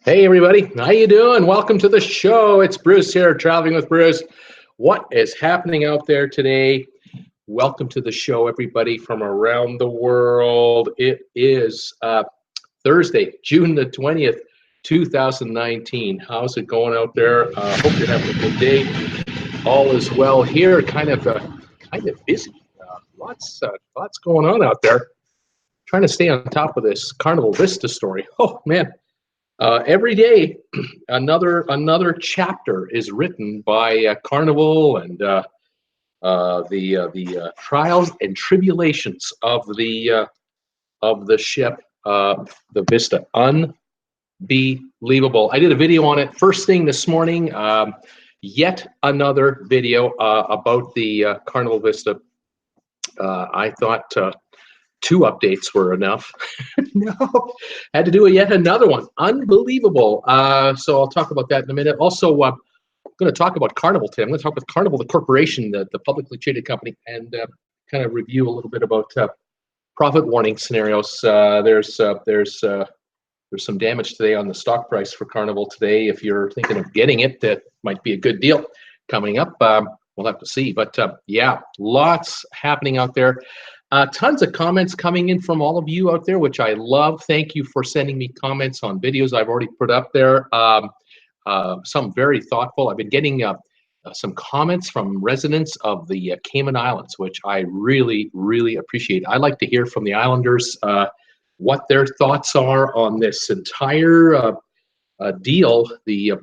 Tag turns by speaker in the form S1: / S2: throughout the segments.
S1: Hey everybody, how you doing? Welcome to the show. It's Bruce here, Traveling with Bruce. What is happening out there today? Welcome to the show, everybody from around the world. It is Thursday, June the 20th, 2019. How's it going out there? Hope you're having a good day. All is well here. Kind of busy. Lots going on out there. Trying to stay on top of this Carnival Vista story. Oh man. Every day, another chapter is written by Carnival and the trials and tribulations of the ship, the Vista. Unbelievable! I did a video on it first thing this morning. Yet another video about the Carnival Vista. I thought. Two updates were enough. No, had to do yet another one. Unbelievable. So I'll talk about that in a minute. Also, I'm going to talk about Carnival today. I'm going to talk with Carnival, the corporation, the publicly traded company, and kind of review a little bit about profit warning scenarios. There's some damage today on the stock price for Carnival today. If you're thinking of getting it, that might be a good deal coming up. We'll have to see. But yeah, lots happening out there. Tons of comments coming in from all of you out there, which I love. Thank you for sending me comments on videos I've already put up there. Some very thoughtful. I've been getting some comments from residents of the Cayman Islands, which I really, really appreciate. I like to hear from the islanders what their thoughts are on this entire deal, the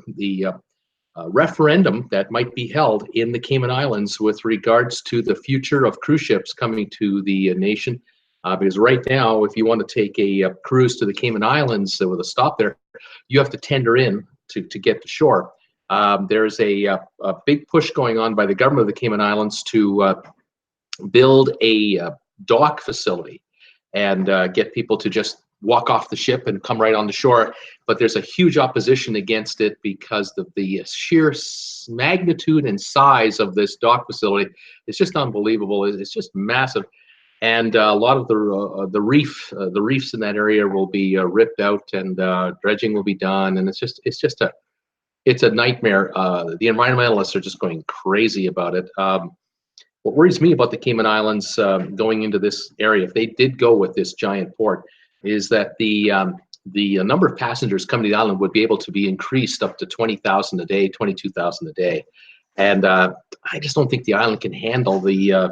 S1: referendum that might be held in the Cayman Islands with regards to the future of cruise ships coming to the nation. Because right now, if you want to take a cruise to the Cayman Islands with a stop there, you have to tender in to get to shore. There's a big push going on by the government of the Cayman Islands to build a dock facility and get people to just walk off the ship and come right on the shore. But there's a huge opposition against it because of the sheer magnitude and size of this dock facility. It's just unbelievable. It's just massive. And a lot of the reefs in that area will be ripped out, and dredging will be done. And it's a nightmare. The environmentalists are just going crazy about it. What worries me about the Cayman Islands going into this area, if they did go with this giant port, is that the number of passengers coming to the island would be able to be increased up to 20,000 a day, 22,000 a day. And I just don't think the island can handle the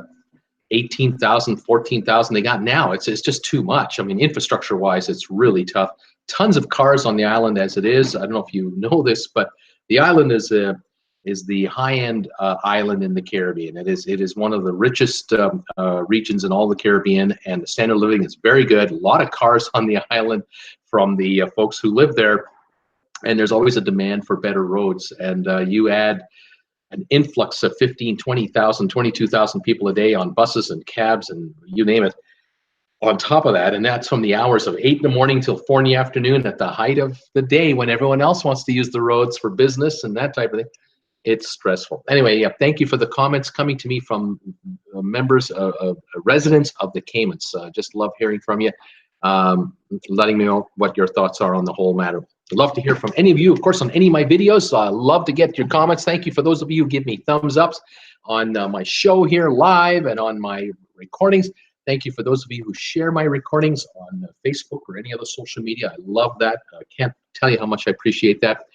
S1: 18,000, 14,000 they got now. It's just too much. I mean, infrastructure-wise, it's really tough. Tons of cars on the island as it is. I don't know if you know this, but the island is the high-end island in the Caribbean. It is one of the richest regions in all the Caribbean, and the standard of living is very good. A lot of cars on the island from the folks who live there, and there's always a demand for better roads. And you add an influx of 15, 20,000, 22,000 people a day on buses and cabs and you name it on top of that, and that's from the hours of 8 in the morning till 4 in the afternoon at the height of the day when everyone else wants to use the roads for business and that type of thing. It's stressful. Anyway, yeah, thank you for the comments coming to me from members, residents of the Caymans. Just love hearing from you, letting me know what your thoughts are on the whole matter. I'd love to hear from any of you, of course, on any of my videos. I love to get your comments. Thank you for those of you who give me thumbs ups on my show here live and on my recordings. Thank you for those of you who share my recordings on Facebook or any other social media. I love that. I can't tell you how much I appreciate that.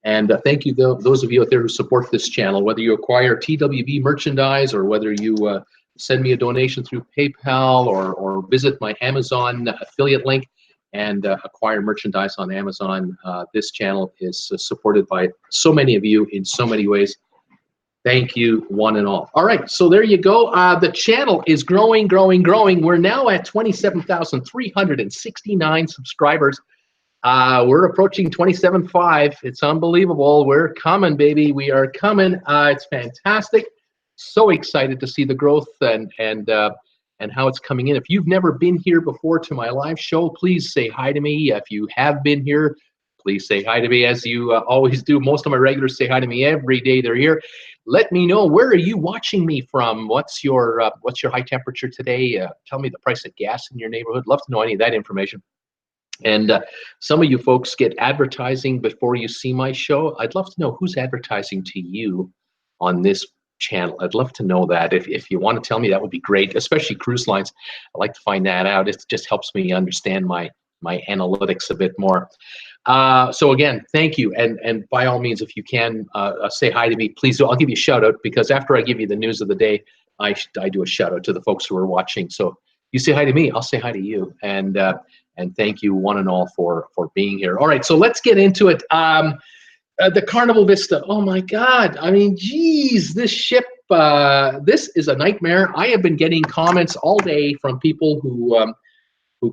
S1: And thank you, those of you out there who support this channel, whether you acquire TWB merchandise or whether you send me a donation through PayPal or visit my Amazon affiliate link and acquire merchandise on Amazon. This channel is supported by so many of you in so many ways. Thank you, one and all. All right, so there you go. The channel is growing. We're now at 27,369 subscribers. We're approaching 27.5. It's unbelievable. We're coming, baby. We are coming. It's fantastic. So excited to see the growth and how it's coming in. If you've never been here before to my live show, please say hi to me. If you have been here, please say hi to me, as you always do. Most of my regulars say hi to me every day they're here. Let me know, where are you watching me from? What's your high temperature today? Tell me the price of gas in your neighborhood. Love to know any of that information. And some of you folks get advertising before you see my show. I'd love to know who's advertising to you on this channel. I'd love to know that. If you want to tell me, that would be great, especially cruise lines. I like to find that out. It just helps me understand my analytics a bit more. So again, thank you. And by all means, if you can say hi to me, please do. I'll give you a shout out, because after I give you the news of the day, I do a shout out to the folks who are watching. So you say hi to me, I'll say hi to you. And thank you one and all for being here. All right, so let's get into it. The Carnival Vista, oh my God. I mean, geez, this ship, this is a nightmare. I have been getting comments all day from people who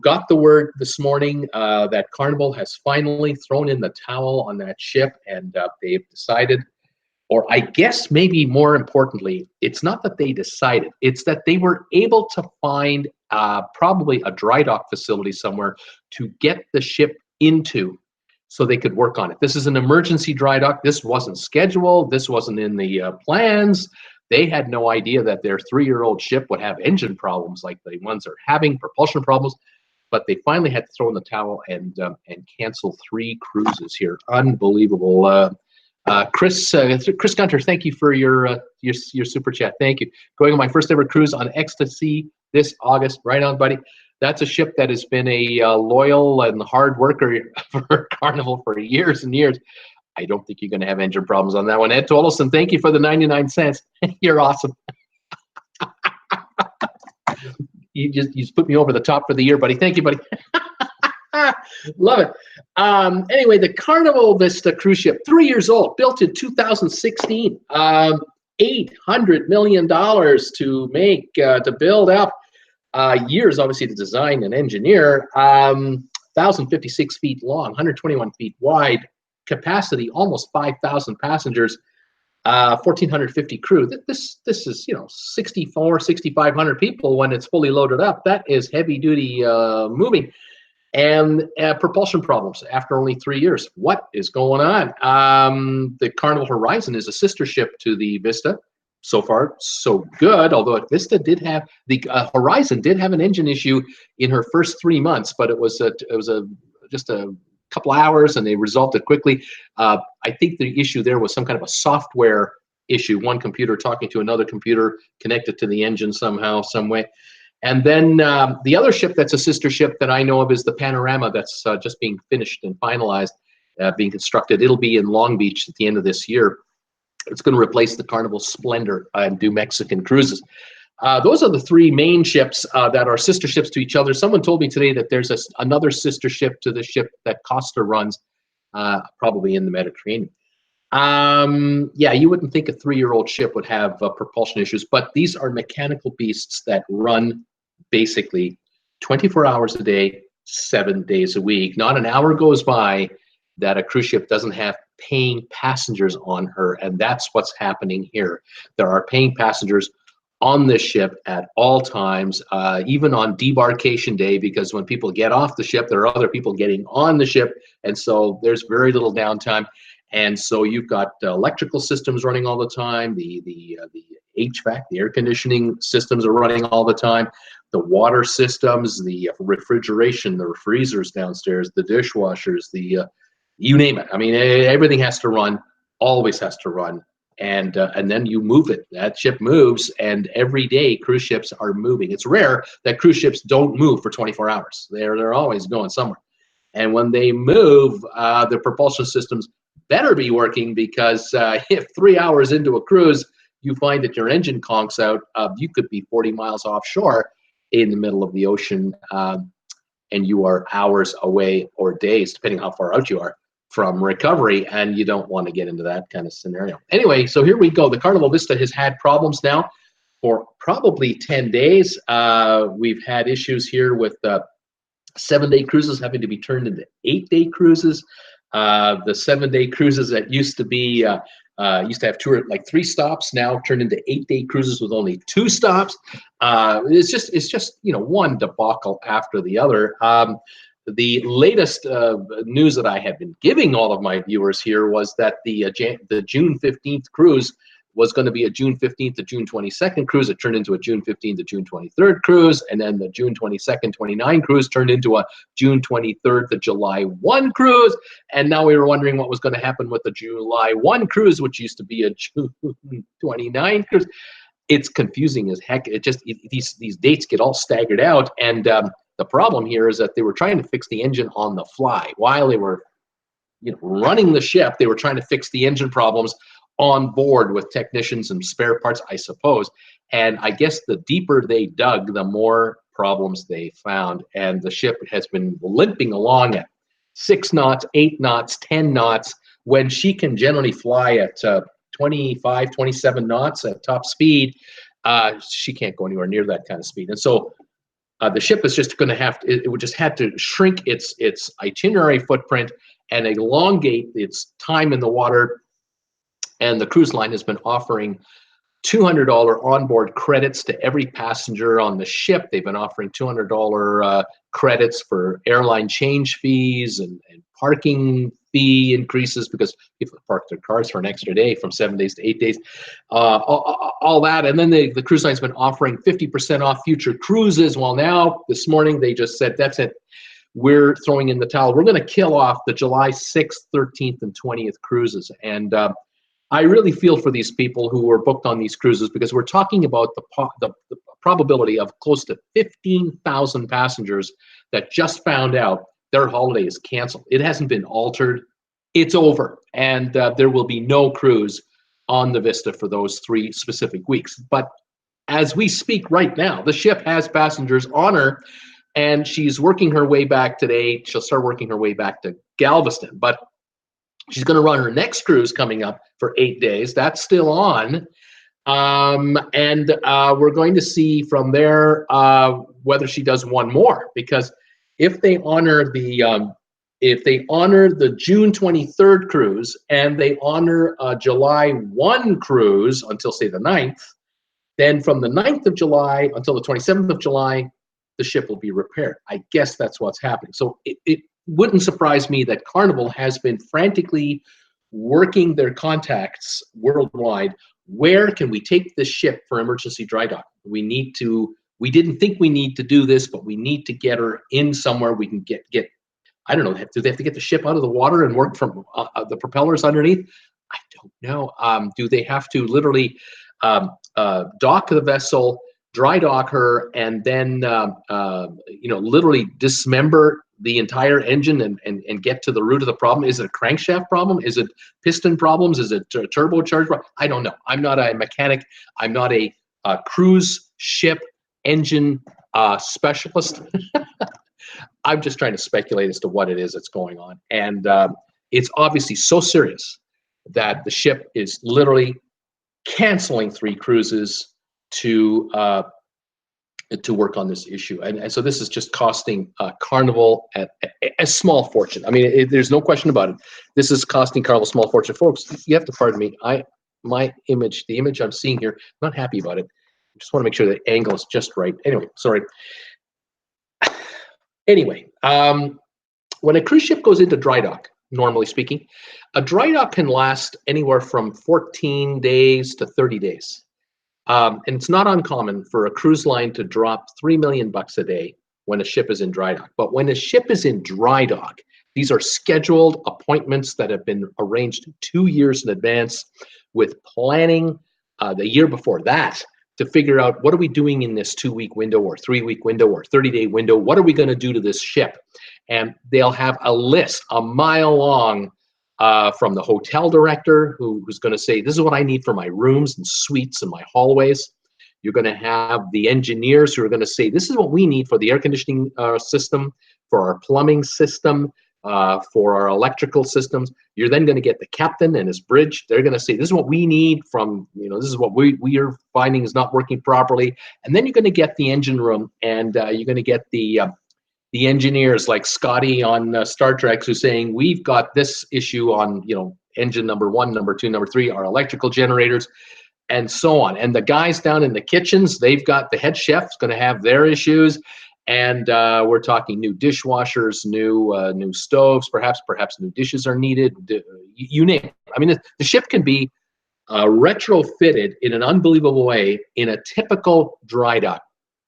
S1: got the word this morning that Carnival has finally thrown in the towel on that ship, and they've decided, or I guess maybe more importantly, it's not that they decided, it's that they were able to find probably a dry dock facility somewhere to get the ship into so they could work on it. This is an emergency dry dock. This wasn't scheduled. This wasn't in the plans. They had no idea that their 3-year-old ship would have engine problems like the ones they're having, propulsion problems. But they finally had to throw in the towel and cancel 3 cruises here. Unbelievable. Chris Gunter, thank you for your super chat. Thank you. Going on my first ever cruise on Ecstasy this August. Right on, buddy. That's a ship that has been a loyal and hard worker for Carnival for years and years. I don't think you're going to have engine problems on that one. Ed Tolleson, thank you for the 99 cents. You're awesome. You just put me over the top for the year, buddy. Thank you, buddy. Love it. Anyway, the Carnival Vista cruise ship, 3 years old, built in 2016. $800 million to make, to build up. Years, obviously, to design and engineer. 1,056 feet long, 121 feet wide. Capacity, almost 5,000 passengers. 1,450 crew. This is, 6,500 people when it's fully loaded up. That is heavy duty moving. And propulsion problems after only 3 years. What is going on? The Carnival Horizon is a sister ship to the Vista. So far, so good. Although Vista did have the Horizon did have an engine issue in her first 3 months, but it was just a couple hours, and they resolved it quickly. I think the issue there was some kind of a software issue. One computer talking to another computer connected to the engine somehow, some way. And then the other ship that's a sister ship that I know of is the Panorama, that's just being finished and finalized, being constructed. It'll be in Long Beach at the end of this year. It's going to replace the Carnival Splendor and do Mexican cruises. Those are the 3 main ships that are sister ships to each other. Someone told me today that there's another sister ship to the ship that Costa runs, probably in the Mediterranean. Yeah, you wouldn't think a 3-year-old ship would have propulsion issues, but these are mechanical beasts that run basically 24 hours a day, 7 days a week. Not an hour goes by that a cruise ship doesn't have paying passengers on her, and that's what's happening here. There are paying passengers on this ship at all times, even on debarkation day, because when people get off the ship, there are other people getting on the ship, and so there's very little downtime. And so you've got electrical systems running all the time, the HVAC, the air conditioning systems are running all the time, the water systems, the refrigeration, the freezers downstairs, the dishwashers, you name it. I mean, everything has to run, always has to run. And then you move it. That ship moves, and every day cruise ships are moving. It's rare that cruise ships don't move for 24 hours. They're always going somewhere. And when they move, the propulsion systems better be working, because if 3 hours into a cruise, you find that your engine conks out, you could be 40 miles offshore in the middle of the ocean, and you are hours away, or days, depending how far out you are, from recovery, and you don't want to get into that kind of scenario. Anyway, so here we go. The Carnival Vista has had problems now for probably 10 days. We've had issues here with 7-day cruises having to be turned into 8-day cruises. The 7-day cruises that used to be used to have 3 stops, now turned into 8-day cruises with only 2 stops. It's just one debacle after the other. The latest news that I have been giving all of my viewers here was that the June 15th cruise was going to be a June 15th to June 22nd cruise. It turned into a June 15th to June 23rd cruise, and then the June 22nd, 29 cruise turned into a June 23rd to July 1 cruise, and now we were wondering what was going to happen with the July 1 cruise, which used to be a June 29 cruise. It's confusing as heck. These dates get all staggered out, and the problem here is that they were trying to fix the engine on the fly while they were running the ship. They were trying to fix the engine problems on board with technicians and spare parts, I suppose. And I guess the deeper they dug, the more problems they found. And the ship has been limping along at 6 knots, 8 knots, 10 knots, when she can generally fly at 25, 27 knots at top speed. She can't go anywhere near that kind of speed. And so the ship is just going to have to, it would just have to shrink its itinerary footprint and elongate its time in the water. And the cruise line has been offering $200 onboard credits to every passenger on the ship. They've been offering $200 credits for airline change fees and parking fee increases because people park their cars for an extra day from 7 days to 8 days, all that. And then the cruise line's been offering 50% off future cruises. Well, now this morning they just said, that's it. We're throwing in the towel. We're going to kill off the July 6th, 13th, and 20th cruises. And I really feel for these people who were booked on these cruises, because we're talking about the probability of close to 15,000 passengers that just found out their holiday is canceled. It hasn't been altered. It's over. And there will be no cruise on the Vista for those 3 specific weeks. But as we speak right now, the ship has passengers on her, and she's working her way back today. She'll start working her way back to Galveston. But she's going to run her next cruise coming up for 8 days. That's still on. And we're going to see from there whether she does one more, because if they honor the June 23rd cruise and they honor July 1 cruise until, say, the 9th, then from the 9th of July until the 27th of July, the ship will be repaired. I guess that's what's happening. So it wouldn't surprise me that Carnival has been frantically working their contacts worldwide. Where can we take this ship for emergency dry dock? We didn't think we need to do this, but we need to get her in somewhere we can get, I don't know, do they have to get the ship out of the water and work from the propellers underneath? I don't know. Do they have to literally dock the vessel, dry dock her, and then literally dismember the entire engine and get to the root of the problem? Is it a crankshaft problem? Is it piston problems? Is it a turbocharger problem? I don't know. I'm not a mechanic. I'm not a cruise ship engine specialist. I'm just trying to speculate as to what it is that's going on. And it's obviously so serious that the ship is literally canceling 3 cruises to work on this issue. And so this is just costing Carnival a small fortune. I mean, there's no question about it. This is costing Carnival a small fortune. Folks, you have to pardon me. The image I'm seeing here, I'm not happy about it. I just want to make sure the angle is just right. Anyway, sorry. Anyway, when a cruise ship goes into dry dock, normally speaking, a dry dock can last anywhere from 14 days to 30 days. And it's not uncommon for a cruise line to drop $3 million a day when a ship is in dry dock. But when a ship is in dry dock, these are scheduled appointments that have been arranged 2 years in advance, with planning the year before that to figure out, what are we doing in this 2-week window or 3-week window or 30-day window? What are we going to do to this ship? And they'll have a list a mile long from the hotel director, who's going to say, this is what I need for my rooms and suites and my hallways. You're going to have the engineers who are going to say, this is what we need for the air conditioning system, for our plumbing system, for our electrical systems. You're then going to get the captain and his bridge. They're going to say, this is what we need from, this is what we are finding is not working properly. And then you're going to get the engine room, and you're going to get the engineers like Scotty on Star Trek, who's saying, we've got this issue on, engine number 1, number 2, number 3, our electrical generators, and so on. And the guys down in the kitchens, they've got the head chef's going to have their issues. And we're talking new dishwashers, new stoves, perhaps new dishes are needed. You name it. I mean, the ship can be retrofitted in an unbelievable way in a typical dry dock.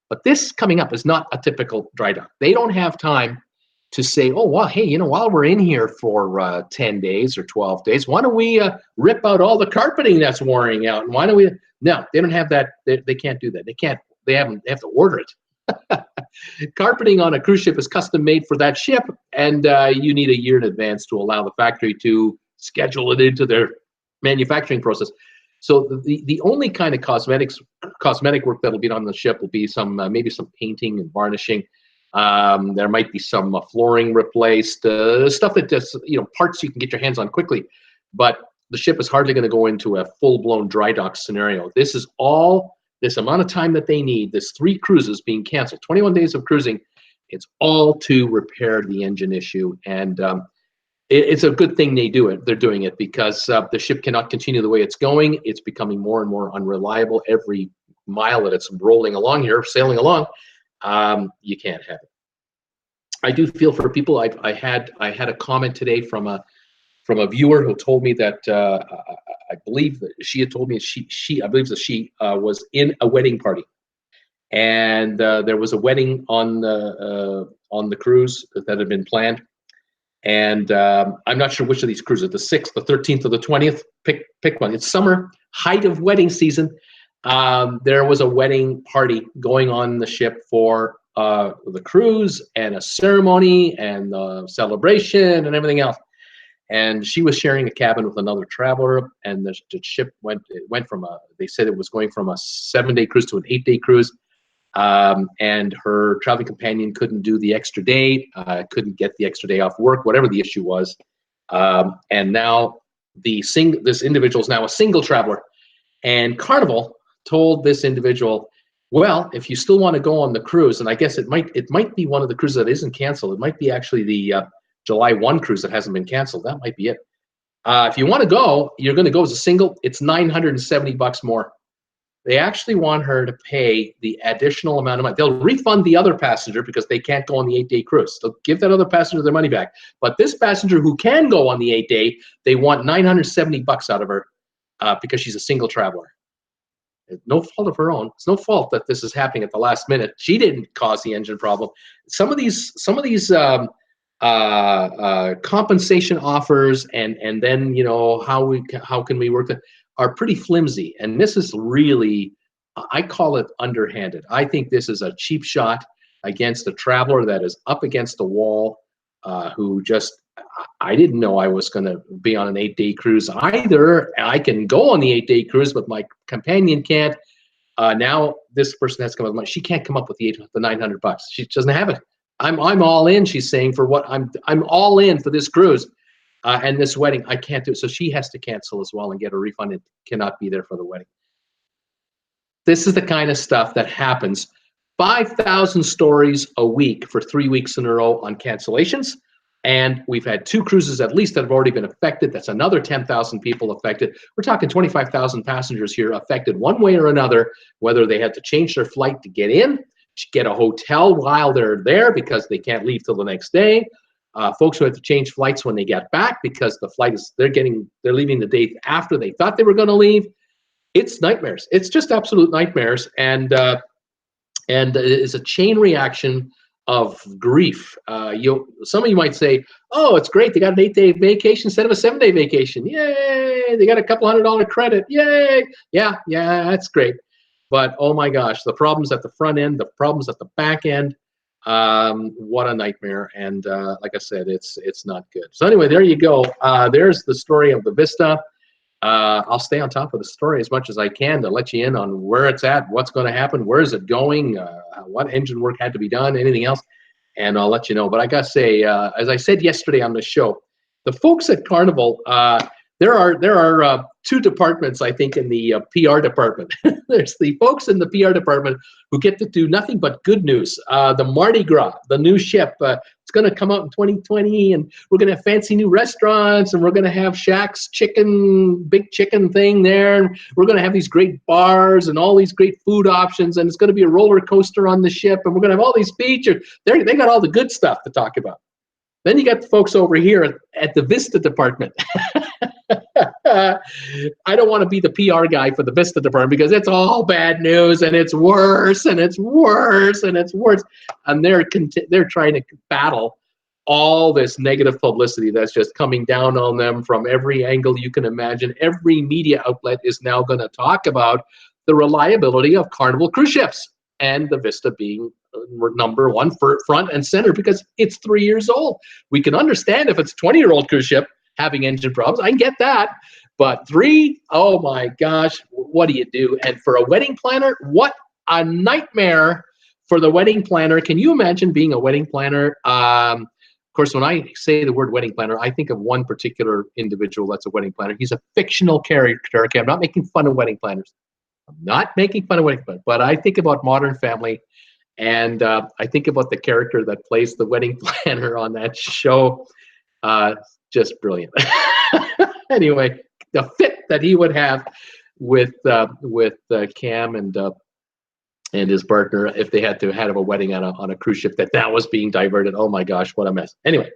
S1: But this coming up is not a typical dry dock. They don't have time to say, oh, well, hey, while we're in here for 10 days or 12 days, why don't we rip out all the carpeting that's wearing out? And why don't we? No, they don't have that. They can't do that. They can't. They have to order it. Carpeting on a cruise ship is custom made for that ship, and you need a year in advance to allow the factory to schedule it into their manufacturing process. So the only kind of cosmetic work that'll be on the ship will be some maybe some painting and varnishing. There might be some flooring replaced, stuff that just parts you can get your hands on quickly. But the ship is hardly going to go into a full-blown dry dock scenario. This is all this amount of time that they need. This 3 cruises being canceled, 21 days of cruising. It's all to repair the engine issue, and it's a good thing they do it. They're doing it because the ship cannot continue the way it's going. It's becoming more and more unreliable every mile that it's rolling along here, sailing along. You can't have it. I do feel for people. I had a comment today from a viewer who told me that I believe that she had told me I believe that she was in a wedding party, and there was a wedding on the cruise that had been planned. And I'm not sure which of these cruises, the 6th, the 13th, or the 20th. Pick one. It's summer, height of wedding season. There was a wedding party going on the ship for the cruise, and a ceremony, and the celebration, and everything else. And she was sharing a cabin with another traveler, and the ship went from they said it was going from a 7-day cruise to an 8-day cruise. And her traveling companion couldn't do the extra day, couldn't get the extra day off work, whatever the issue was. And now this individual is now a single traveler. And Carnival told this individual, well, if you still want to go on the cruise, and I guess it might be one of the cruises that isn't canceled. It might be actually the July 1 cruise that hasn't been canceled. That might be it. If you want to go, you're going to go as a single. It's $970 more. They actually want her to pay the additional amount of money. They'll refund the other passenger because they can't go on the 8-day cruise. They'll give that other passenger their money back. But this passenger who can go on the 8-day, they want $970 out of her because she's a single traveler. No fault of her own. It's no fault that this is happening at the last minute. She didn't cause the engine problem. Some of these compensation offers and then how can we work that are pretty flimsy, and this is really, I call it underhanded. I think this is a cheap shot against a traveler that is up against the wall, who just, I didn't know I was going to be on an 8-day cruise either. I can go on the 8-day cruise, but my companion can't. Now this person has to come up with money. She can't come up with the $900. She doesn't have it. I'm all in. She's saying for what I'm all in for this cruise. And this wedding, I can't do it. So she has to cancel as well and get a refund and cannot be there for the wedding. This is the kind of stuff that happens. 5,000 stories a week for 3 weeks in a row on cancellations. And we've had 2 cruises at least that have already been affected. That's another 10,000 people affected. We're talking 25,000 passengers here affected one way or another, whether they had to change their flight to get in, get a hotel while they're there because they can't leave till the next day. Folks who had to change flights when they get back because the flight is they're leaving the day after they thought they were going to leave. It's nightmares. It's just absolute nightmares, and it's a chain reaction of grief. Some of you might say, "Oh, it's great. They got an 8-day vacation instead of a 7-day vacation. Yay! They got a couple $100 credit. Yay! Yeah, that's great." But oh my gosh, the problems at the front end, the problems at the back end. What a nightmare. And like I said, it's not good. So anyway, there you go. There's the story of the Vista. I'll stay on top of the story as much as I can to let you in on where it's at, what's going to happen, where is it going, what engine work had to be done, anything else, and I'll let you know. But I got to say, as I said yesterday on the show, the folks at Carnival, there are 2 departments, I think, in the PR department. There's the folks in the PR department who get to do nothing but good news. The Mardi Gras, the new ship, it's going to come out in 2020, and we're going to have fancy new restaurants, and we're going to have Shaq's big chicken thing there, and we're going to have these great bars and all these great food options, and it's going to be a roller coaster on the ship, and we're going to have all these features. They got all the good stuff to talk about. Then you got the folks over here at the Vista department. I don't want to be the PR guy for the Vista department because it's all bad news and it's worse and it's worse and it's worse. And they're trying to battle all this negative publicity that's just coming down on them from every angle you can imagine. Every media outlet is now going to talk about the reliability of Carnival cruise ships, and the Vista being number one for front and center because it's 3 years old. We can understand if it's a 20-year-old cruise ship having engine problems. I can get that. But 3, oh my gosh, what do you do? And for a wedding planner, what a nightmare for the wedding planner. Can you imagine being a wedding planner? Of course, when I say the word wedding planner, I think of one particular individual that's a wedding planner. He's a fictional character. Okay, I'm not making fun of wedding planners. I'm not making fun of wedding planners, but I think about Modern Family, and I think about the character that plays the wedding planner on that show. Just brilliant. Anyway, the fit that he would have with Cam and his partner if they had to have a wedding on a cruise ship that was being diverted. Oh my gosh, what a mess. Anyway,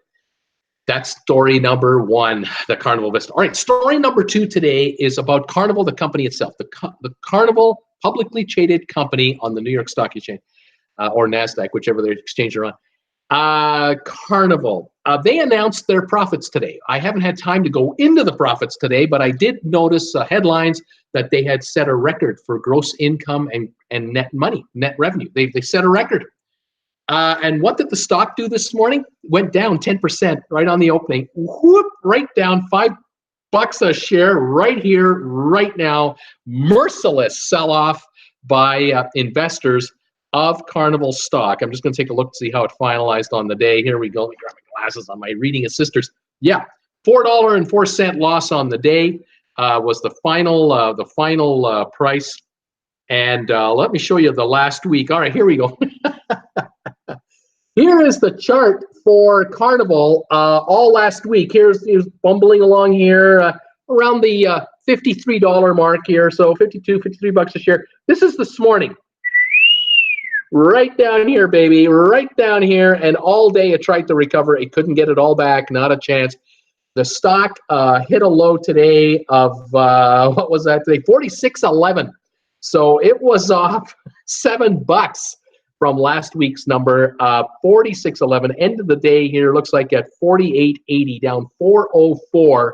S1: that's story number 1, the Carnival Vista. All right, story number 2 today is about Carnival, the company itself, the Carnival publicly traded company on the New York Stock Exchange or NASDAQ, whichever their exchange are on. Carnival, they announced their profits today. I haven't had time to go into the profits today, but I did notice headlines that they had set a record for gross income and net revenue. They set a record. And what did the stock do this morning? Went down 10% right on the opening. Whoop, right down $5 a share right here, right now. Merciless sell-off by investors of Carnival stock. I'm just going to take a look to see how it finalized on the day. Here we go. Let me grab my glasses on my reading assisters. Yeah, $4.04 loss on the day was the final price. And let me show you the last week. All right, here we go. Here is the chart for Carnival all last week. Here's bumbling along here around the $53 mark here. So $53 a share. This is this morning. Right down here, baby, right down here. And all day it tried to recover. It couldn't get it all back, not a chance. The stock hit a low today of, what was that today? $46.11. So it was off $7 from last week's number, $46.11. End of the day here looks like at $48.80, down $4.04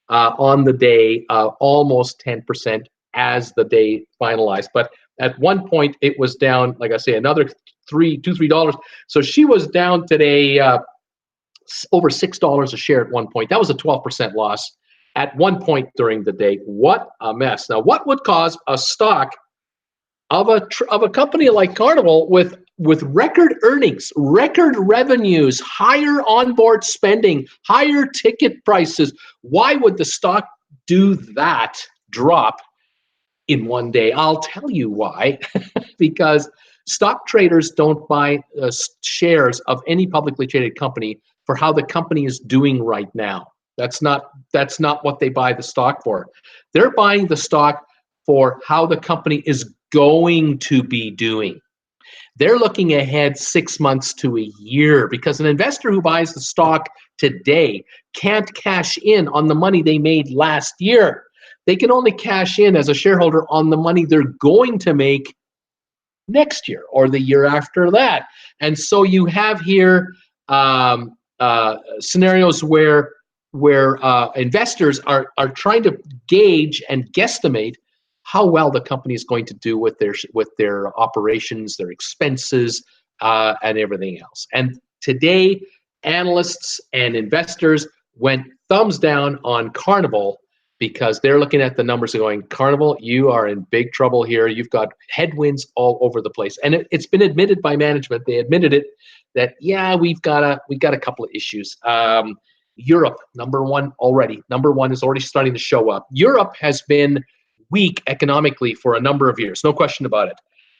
S1: on the day, almost 10% as the day finalized. But at one point, it was down, like I say, another $3. So she was down today over $6 a share at one point. That was a 12% loss at one point during the day. What a mess. Now, what would cause a stock of a company like Carnival with record earnings, record revenues, higher onboard spending, higher ticket prices? Why would the stock do that, drop in one day? I'll tell you why. Because stock traders don't buy shares of any publicly traded company for how the company is doing right now. That's not what they buy the stock for. They're buying the stock for how the company is going to be doing. They're looking ahead 6 months to a year, because an investor who buys the stock today can't cash in on the money they made last year. They can only cash in as a shareholder on the money they're going to make next year or the year after that. And so you have here scenarios where investors are trying to gauge and guesstimate how well the company is going to do with their operations, their expenses, and everything else. And today, analysts and investors went thumbs down on Carnival because they're looking at the numbers and going, Carnival, you are in big trouble here. You've got headwinds all over the place. And it's been admitted by management. They admitted it that, yeah, we've got a couple of issues. Europe, number one is already starting to show up. Europe has been weak economically for a number of years, no question about it.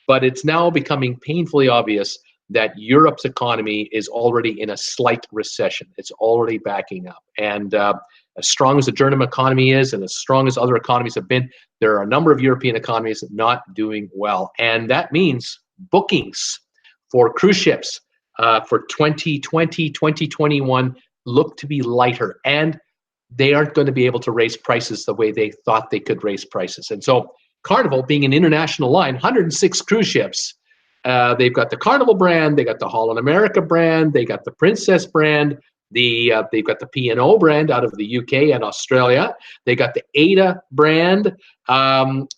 S1: But it's now becoming painfully obvious that Europe's economy is already in a slight recession. It's already backing up. And as strong as the German economy is, and as strong as other economies have been, there are a number of European economies not doing well. And that means bookings for cruise ships for 2020, 2021 look to be lighter. And they aren't going to be able to raise prices the way they thought they could raise prices. And so Carnival, being an international line, 106 cruise ships, they've got the Carnival brand, they got the Holland America brand, they got the Princess brand, they've got the P&O brand out of the UK and Australia, they got the Ada brand,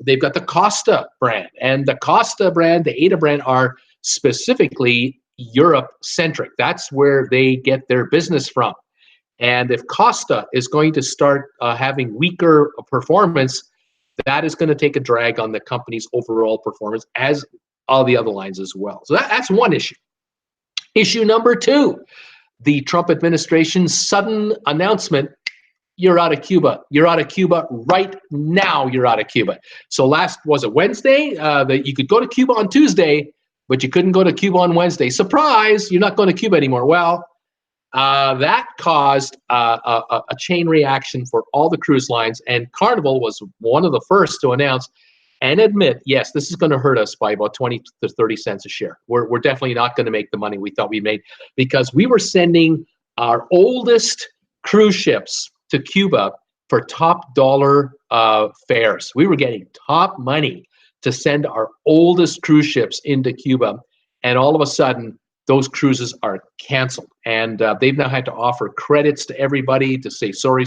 S1: they've got the Costa brand, and the Costa brand, the Ada brand are specifically Europe-centric. That's where they get their business from. And if Costa is going to start having weaker performance, that is going to take a drag on the company's overall performance, as all the other lines as well. So that's one issue. Issue number two, the Trump administration's sudden announcement, you're out of Cuba. You're out of Cuba right now. You're out of Cuba. So was it Wednesday? That you could go to Cuba on Tuesday, but you couldn't go to Cuba on Wednesday. Surprise, you're not going to Cuba anymore. Well, that caused a chain reaction for all the cruise lines, and Carnival was one of the first to announce and admit, yes, this is going to hurt us by about 20 to 30 cents a share. We're definitely not going to make the money we thought we made, because we were sending our oldest cruise ships to Cuba for top dollar fares. We were getting top money to send our oldest cruise ships into Cuba, and all of a sudden, those cruises are canceled, and they've now had to offer credits to everybody to say, sorry,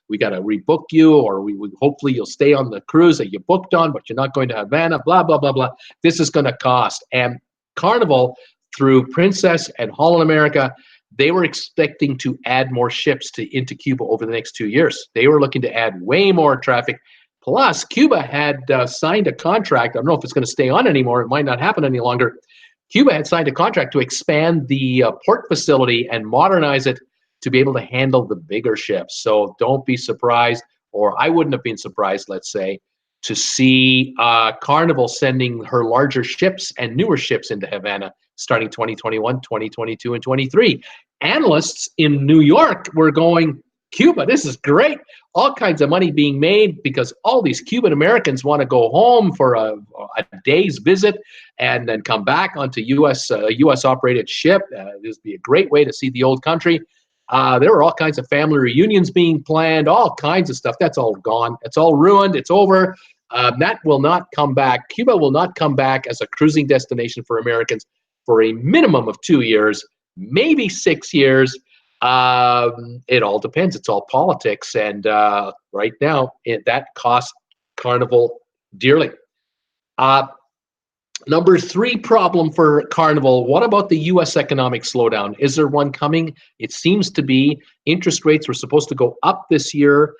S1: we got to rebook you, or we hopefully you'll stay on the cruise that you booked on, but you're not going to Havana, blah, blah, blah, blah. This is going to cost. And Carnival, through Princess and Holland America, they were expecting to add more ships into Cuba over the next 2 years. They were looking to add way more traffic. Plus, Cuba had signed a contract. I don't know if it's going to stay on anymore. It might not happen any longer. Cuba had signed a contract to expand the port facility and modernize it to be able to handle the bigger ships. So don't be surprised, or I wouldn't have been surprised, let's say, to see Carnival sending her larger ships and newer ships into Havana starting 2021, 2022, and 23. Analysts in New York were going, Cuba, this is great. All kinds of money being made because all these Cuban Americans want to go home for a day's visit and then come back onto U.S. operated ship. This would be a great way to see the old country. There were all kinds of family reunions being planned, all kinds of stuff. That's all gone. It's all ruined. It's over. That will not come back. Cuba will not come back as a cruising destination for Americans for a minimum of 2 years, maybe 6 years. It all depends. It's all politics, and right now that costs Carnival dearly. Number three problem for Carnival, what about the U.S. economic slowdown? Is there one coming? It seems to be. Interest rates were supposed to go up this year.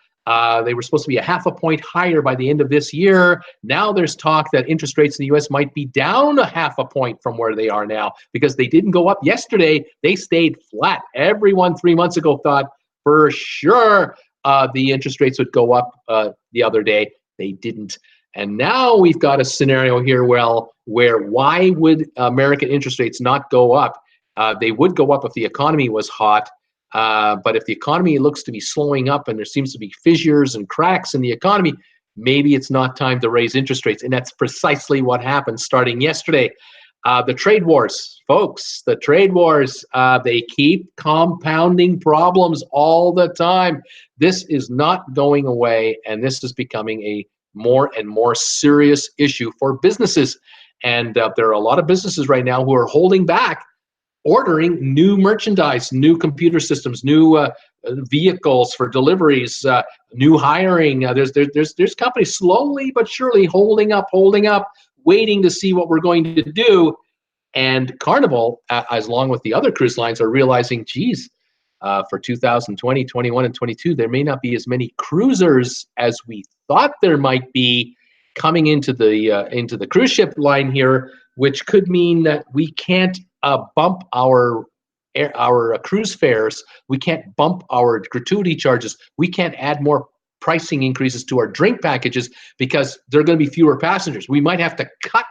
S1: They were supposed to be a half a point higher by the end of this year. Now there's talk that interest rates in the U.S. might be down a half a point from where they are now, because they didn't go up yesterday. They stayed flat. Everyone 3 months ago thought for sure the interest rates would go up the other day. They didn't. And now we've got a scenario here where why would American interest rates not go up? They would go up if the economy was hot. But if the economy looks to be slowing up and there seems to be fissures and cracks in the economy, maybe it's not time to raise interest rates. And that's precisely what happened starting yesterday. The trade wars, folks, the trade wars, they keep compounding problems all the time. This is not going away, and this is becoming a more and more serious issue for businesses. And there are a lot of businesses right now who are holding back ordering new merchandise, new computer systems, new vehicles for deliveries, new hiring. There's companies slowly but surely holding up, waiting to see what we're going to do. And Carnival, as along with the other cruise lines, are realizing, geez, for 2020, 21, and 22, there may not be as many cruisers as we thought there might be coming into the cruise ship line here, which could mean that we can't bump our cruise fares. We can't bump our gratuity charges. We can't add more pricing increases to our drink packages because there are going to be fewer passengers. We might have to cut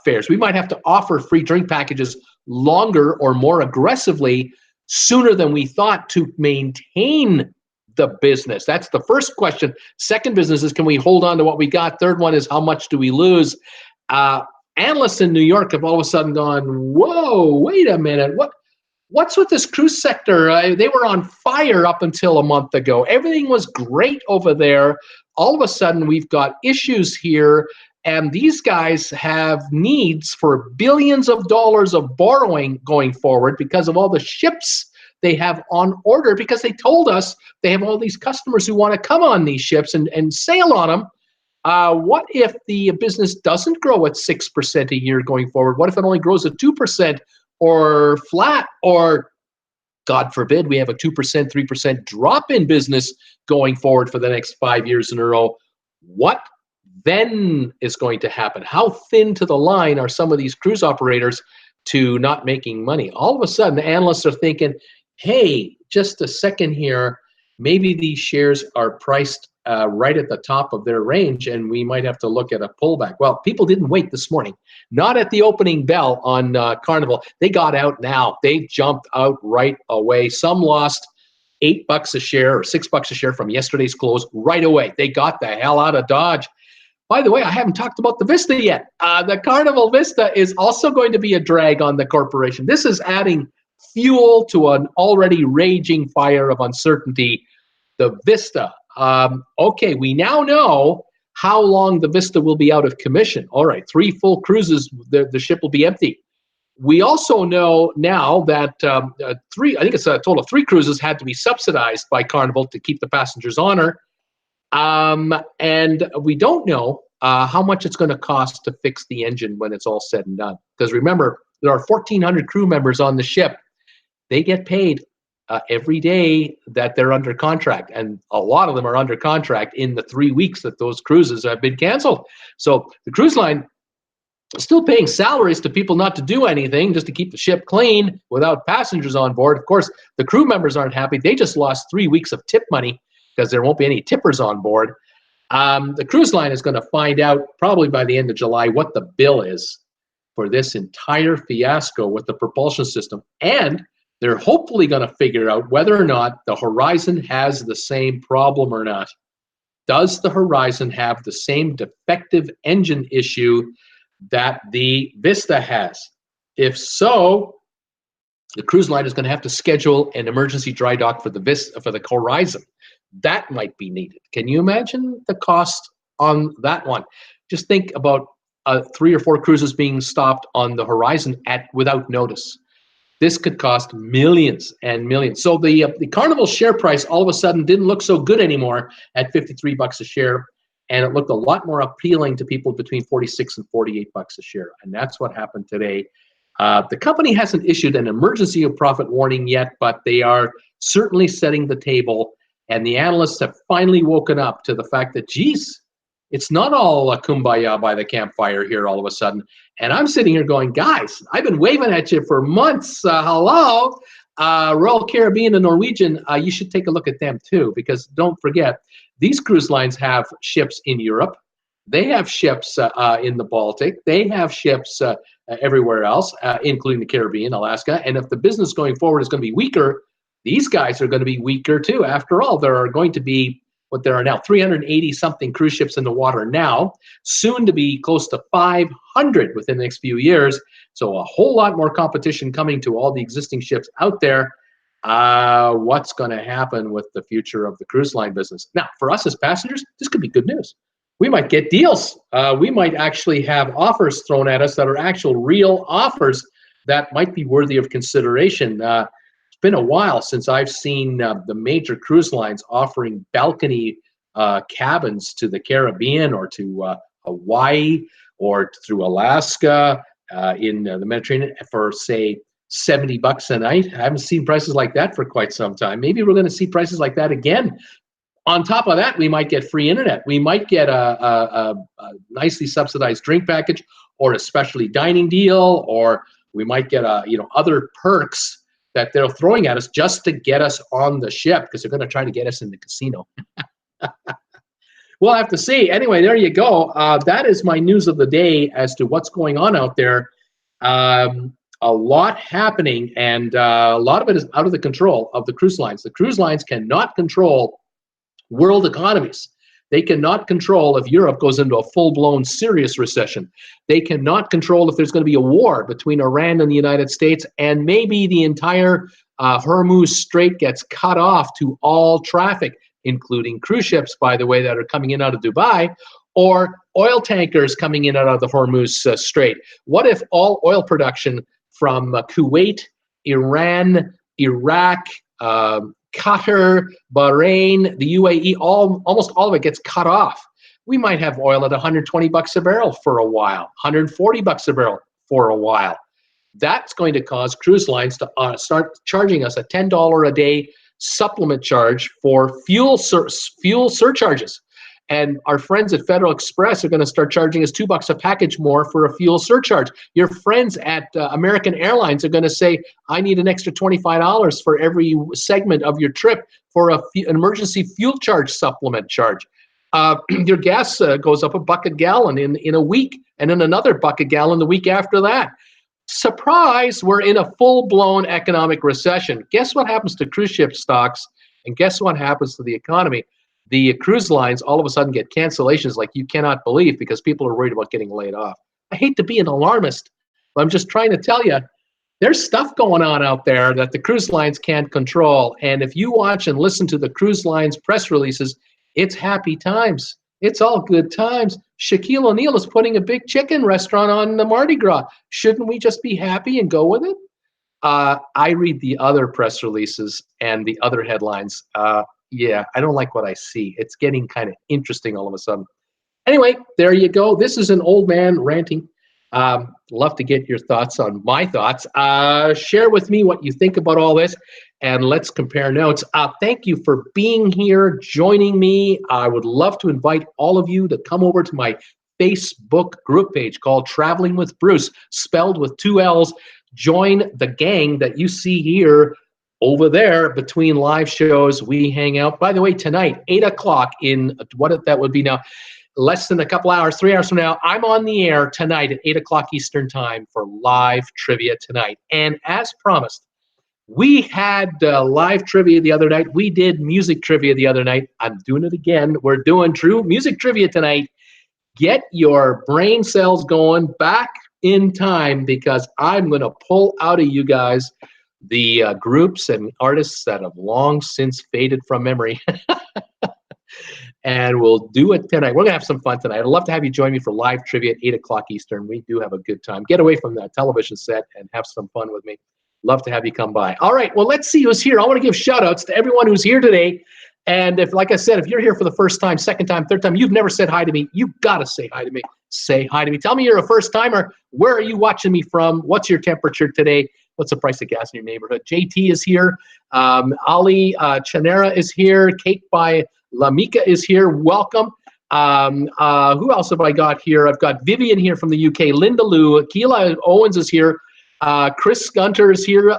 S1: fares. We might have to offer free drink packages longer or more aggressively sooner than we thought to maintain the business. That's the first question. Second business is, can we hold on to what we got? Third one is, how much do we lose? Analysts in New York have all of a sudden gone, whoa, wait a minute. what's with this cruise sector? They were on fire up until a month ago. Everything was great over there. All of a sudden, we've got issues here, and these guys have needs for billions of dollars of borrowing going forward because of all the ships they have on order, because they told us they have all these customers who want to come on these ships and sail on them. What if the business doesn't grow at 6% a year going forward? What if it only grows at 2% or flat, or God forbid we have a 2%, 3% drop in business going forward for the next 5 years in a row? What then is going to happen? How thin to the line are some of these cruise operators to not making money? All of a sudden, the analysts are thinking, hey, just a second here, maybe these shares are priced right at the top of their range, and we might have to look at a pullback. Well, people didn't wait this morning. Not at the opening bell on Carnival. They got out now. They jumped out right away. Some lost $8 a share or $6 a share from yesterday's close right away. They got the hell out of Dodge. By the way, I haven't talked about the Vista yet. The Carnival Vista is also going to be a drag on the corporation. This is adding fuel to an already raging fire of uncertainty. The Vista. Okay, we now know how long the Vista will be out of commission. All right, 3 full cruises, the ship will be empty. We also know now that I think it's a total of 3 cruises had to be subsidized by Carnival to keep the passengers on her. And we don't know how much it's going to cost to fix the engine when it's all said and done. Because remember, there are 1,400 crew members on the ship. They get paid every day that they're under contract, and a lot of them are under contract in the 3 weeks that those cruises have been canceled. So the cruise line is still paying salaries to people not to do anything, just to keep the ship clean without passengers on board. Of course, the crew members aren't happy. They just lost 3 weeks of tip money because there won't be any tippers on board. The cruise line is going to find out probably by the end of July what the bill is for this entire fiasco with the propulsion system, and they're hopefully going to figure out whether or not the Horizon has the same problem or not. Does the Horizon have the same defective engine issue that the Vista has? If so, the cruise line is going to have to schedule an emergency dry dock for the Vista, for the Horizon. That might be needed. Can you imagine the cost on that one? Just think about 3 or 4 cruises being stopped on the Horizon without notice. This could cost millions and millions. So the Carnival share price all of a sudden didn't look so good anymore at $53 a share, and it looked a lot more appealing to people between $46 and $48 a share, and that's what happened today. The company hasn't issued an emergency of profit warning yet, but they are certainly setting the table, and the analysts have finally woken up to the fact that, geez, it's not all a kumbaya by the campfire here all of a sudden. And I'm sitting here going, guys, I've been waving at you for months. Hello, Royal Caribbean and Norwegian, you should take a look at them too, because don't forget, these cruise lines have ships in Europe. They have ships in the Baltic. They have ships everywhere else, including the Caribbean, Alaska. And if the business going forward is going to be weaker, these guys are going to be weaker too. After all, there are going to be, what there are now, 380-something cruise ships in the water now, soon to be close to 500 within the next few years. So a whole lot more competition coming to all the existing ships out there. What's going to happen with the future of the cruise line business? Now, for us as passengers, this could be good news. We might get deals. We might actually have offers thrown at us that are actual real offers that might be worthy of consideration. It's been a while since I've seen the major cruise lines offering balcony cabins to the Caribbean or to Hawaii or through Alaska in the Mediterranean for, say, $70 a night. I haven't seen prices like that for quite some time. Maybe we're going to see prices like that again. On top of that, we might get free internet. We might get a nicely subsidized drink package or a specialty dining deal, or we might get other perks that they're throwing at us just to get us on the ship, because they're going to try to get us in the casino. We'll have to see. Anyway, there you go. That is my news of the day as to what's going on out there. A lot happening, and a lot of it is out of the control of the cruise lines. The cruise lines cannot control world economies. They cannot control if Europe goes into a full-blown serious recession. They cannot control if there's going to be a war between Iran and the United States, and maybe the entire Hormuz Strait gets cut off to all traffic, including cruise ships, by the way, that are coming in out of Dubai, or oil tankers coming in out of the Hormuz Strait. What if all oil production from Kuwait, Iran, Iraq, Qatar, Bahrain, the UAE, almost all of it gets cut off? We might have oil at 120 bucks a barrel for a while, 140 bucks a barrel for a while. That's going to cause cruise lines to start charging us a $10 a day supplement charge for fuel surcharges. And our friends at Federal Express are going to start charging us $2 a package more for a fuel surcharge. Your friends at American Airlines are going to say, I need an extra $25 for every segment of your trip for an emergency fuel charge supplement charge. Your gas goes up $1 a gallon in a week, and then another $1 a gallon the week after that. Surprise, we're in a full-blown economic recession. Guess what happens to cruise ship stocks, and guess what happens to the economy? The cruise lines all of a sudden get cancellations like you cannot believe because people are worried about getting laid off. I hate to be an alarmist, but I'm just trying to tell you, there's stuff going on out there that the cruise lines can't control. And if you watch and listen to the cruise lines press releases, it's happy times. It's all good times. Shaquille O'Neal is putting a big chicken restaurant on the Mardi Gras. Shouldn't we just be happy and go with it? I read the other press releases and the other headlines. Yeah, I don't like what I see. It's getting kind of interesting all of a sudden. Anyway, there you go. This is an old man ranting. Love to get your thoughts on my thoughts. Share with me what you think about all this, and let's compare notes. Thank you for being here, joining me. I would love to invite all of you to come over to my Facebook group page called Traveling with Bruce, spelled with 2 L's. Join the gang that you see here over there between live shows. We hang out. By the way, tonight, 8 o'clock in what that would be now, less than a couple hours, 3 hours from now, I'm on the air tonight at 8 o'clock Eastern time for live trivia tonight. And as promised, we had live trivia the other night. We did music trivia the other night. I'm doing it again. We're doing true music trivia tonight. Get your brain cells going back in time because I'm going to pull out of you guys the groups and artists that have long since faded from memory. And we'll do it tonight. We're going to have some fun tonight. I'd love to have you join me for live trivia at 8 o'clock Eastern. We do have a good time. Get away from that television set and have some fun with me. Love to have you come by. All right, well, let's see who's here. I want to give shout-outs to everyone who's here today. And if, like I said, if you're here for the first time, second time, third time, you've never said hi to me, you've got to say hi to me. Say hi to me. Tell me you're a first-timer. Where are you watching me from? What's your temperature today? What's the price of gas in your neighborhood? JT is here. Ali Chanera is here. Cake by Lamika is here. Welcome. Who else have I got here? I've got Vivian here from the UK. Linda Lou. Keela Owens is here. Chris Gunter is here.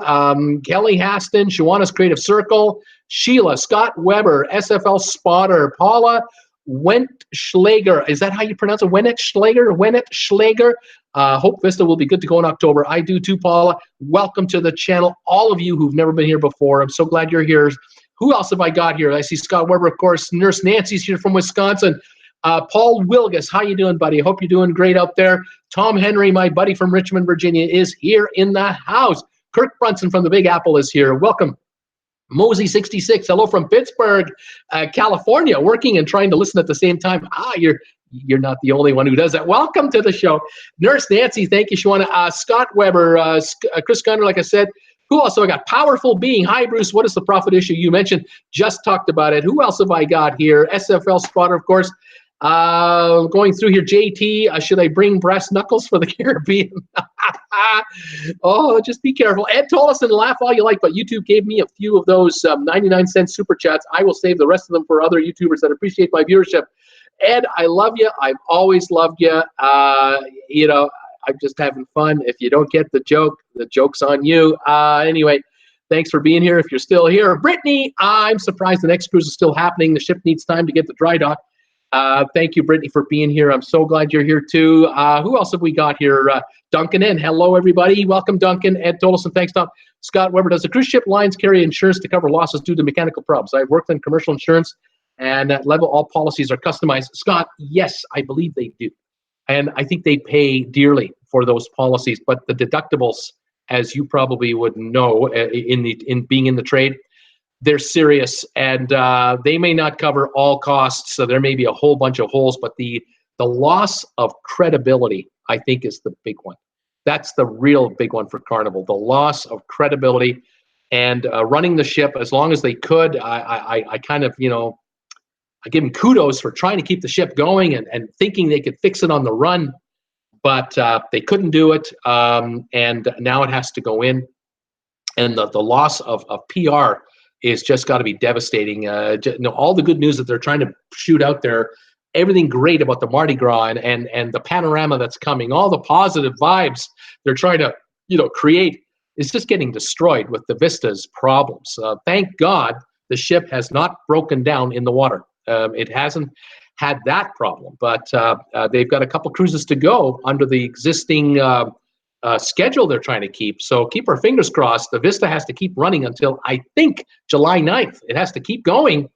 S1: Kelly Haston. Shawana's Creative Circle. Sheila. Scott Weber. SFL Spotter. Paula Wentschlager. Is that how you pronounce it? Wentschlager. Hope Vista will be good to go in October. I do too, Paula. Welcome to the channel. All of you who've never been here before. I'm so glad you're here. Who else have I got here? I see Scott Weber, of course. Nurse Nancy's here from Wisconsin. Paul Wilgus, how you doing, buddy? Hope you're doing great out there. Tom Henry, my buddy from Richmond, Virginia, is here in the house. Kirk Brunson from the Big Apple is here. Welcome. Mosey66, hello from Pittsburgh, California, working and trying to listen at the same time. You're not the only one who does that. Welcome to the show. Nurse Nancy, thank you, Shawana. Scott Weber, Chris Gunner, like I said. Who else have I got? Powerful Being. Hi, Bruce. What is the profit issue? You mentioned, just talked about it. Who else have I got here? SFL Spotter, of course. Going through here, JT, should I bring brass knuckles for the Caribbean? Oh, just be careful. Ed Tollison, laugh all you like, but YouTube gave me a few of those 99-cent super chats. I will save the rest of them for other YouTubers that appreciate my viewership. Ed, I love you. I've always loved you. You know, I'm just having fun. If you don't get the joke's on you. Anyway, thanks for being here if you're still here. Brittany, I'm surprised the next cruise is still happening. The ship needs time to get to dry dock. Thank you, Brittany, for being here. I'm so glad you're here, too. Who else have we got here? Duncan N. Hello, everybody. Welcome, Duncan. Ed Tolson, thanks, Tom. Scott Weber, does the cruise ship lines carry insurance to cover losses due to mechanical problems? I've worked in commercial insurance. And at level, all policies are customized. Scott, yes, I believe they do. And I think they pay dearly for those policies. But the deductibles, as you probably would know in being in the trade, they're serious, and they may not cover all costs. So there may be a whole bunch of holes, but the loss of credibility, I think, is the big one. That's the real big one for Carnival, the loss of credibility. And running the ship as long as they could, I kind of, I give them kudos for trying to keep the ship going and thinking they could fix it on the run, but they couldn't do it, and now it has to go in. And the loss of PR is just got to be devastating. All the good news that they're trying to shoot out there, everything great about the Mardi Gras and the panorama that's coming, all the positive vibes they're trying to create, is just getting destroyed with the Vista's problems. Thank God the ship has not broken down in the water. It hasn't had that problem, but they've got a couple cruises to go under the existing schedule they're trying to keep. So keep our fingers crossed. The Vista has to keep running until, I think, July 9th. It has to keep going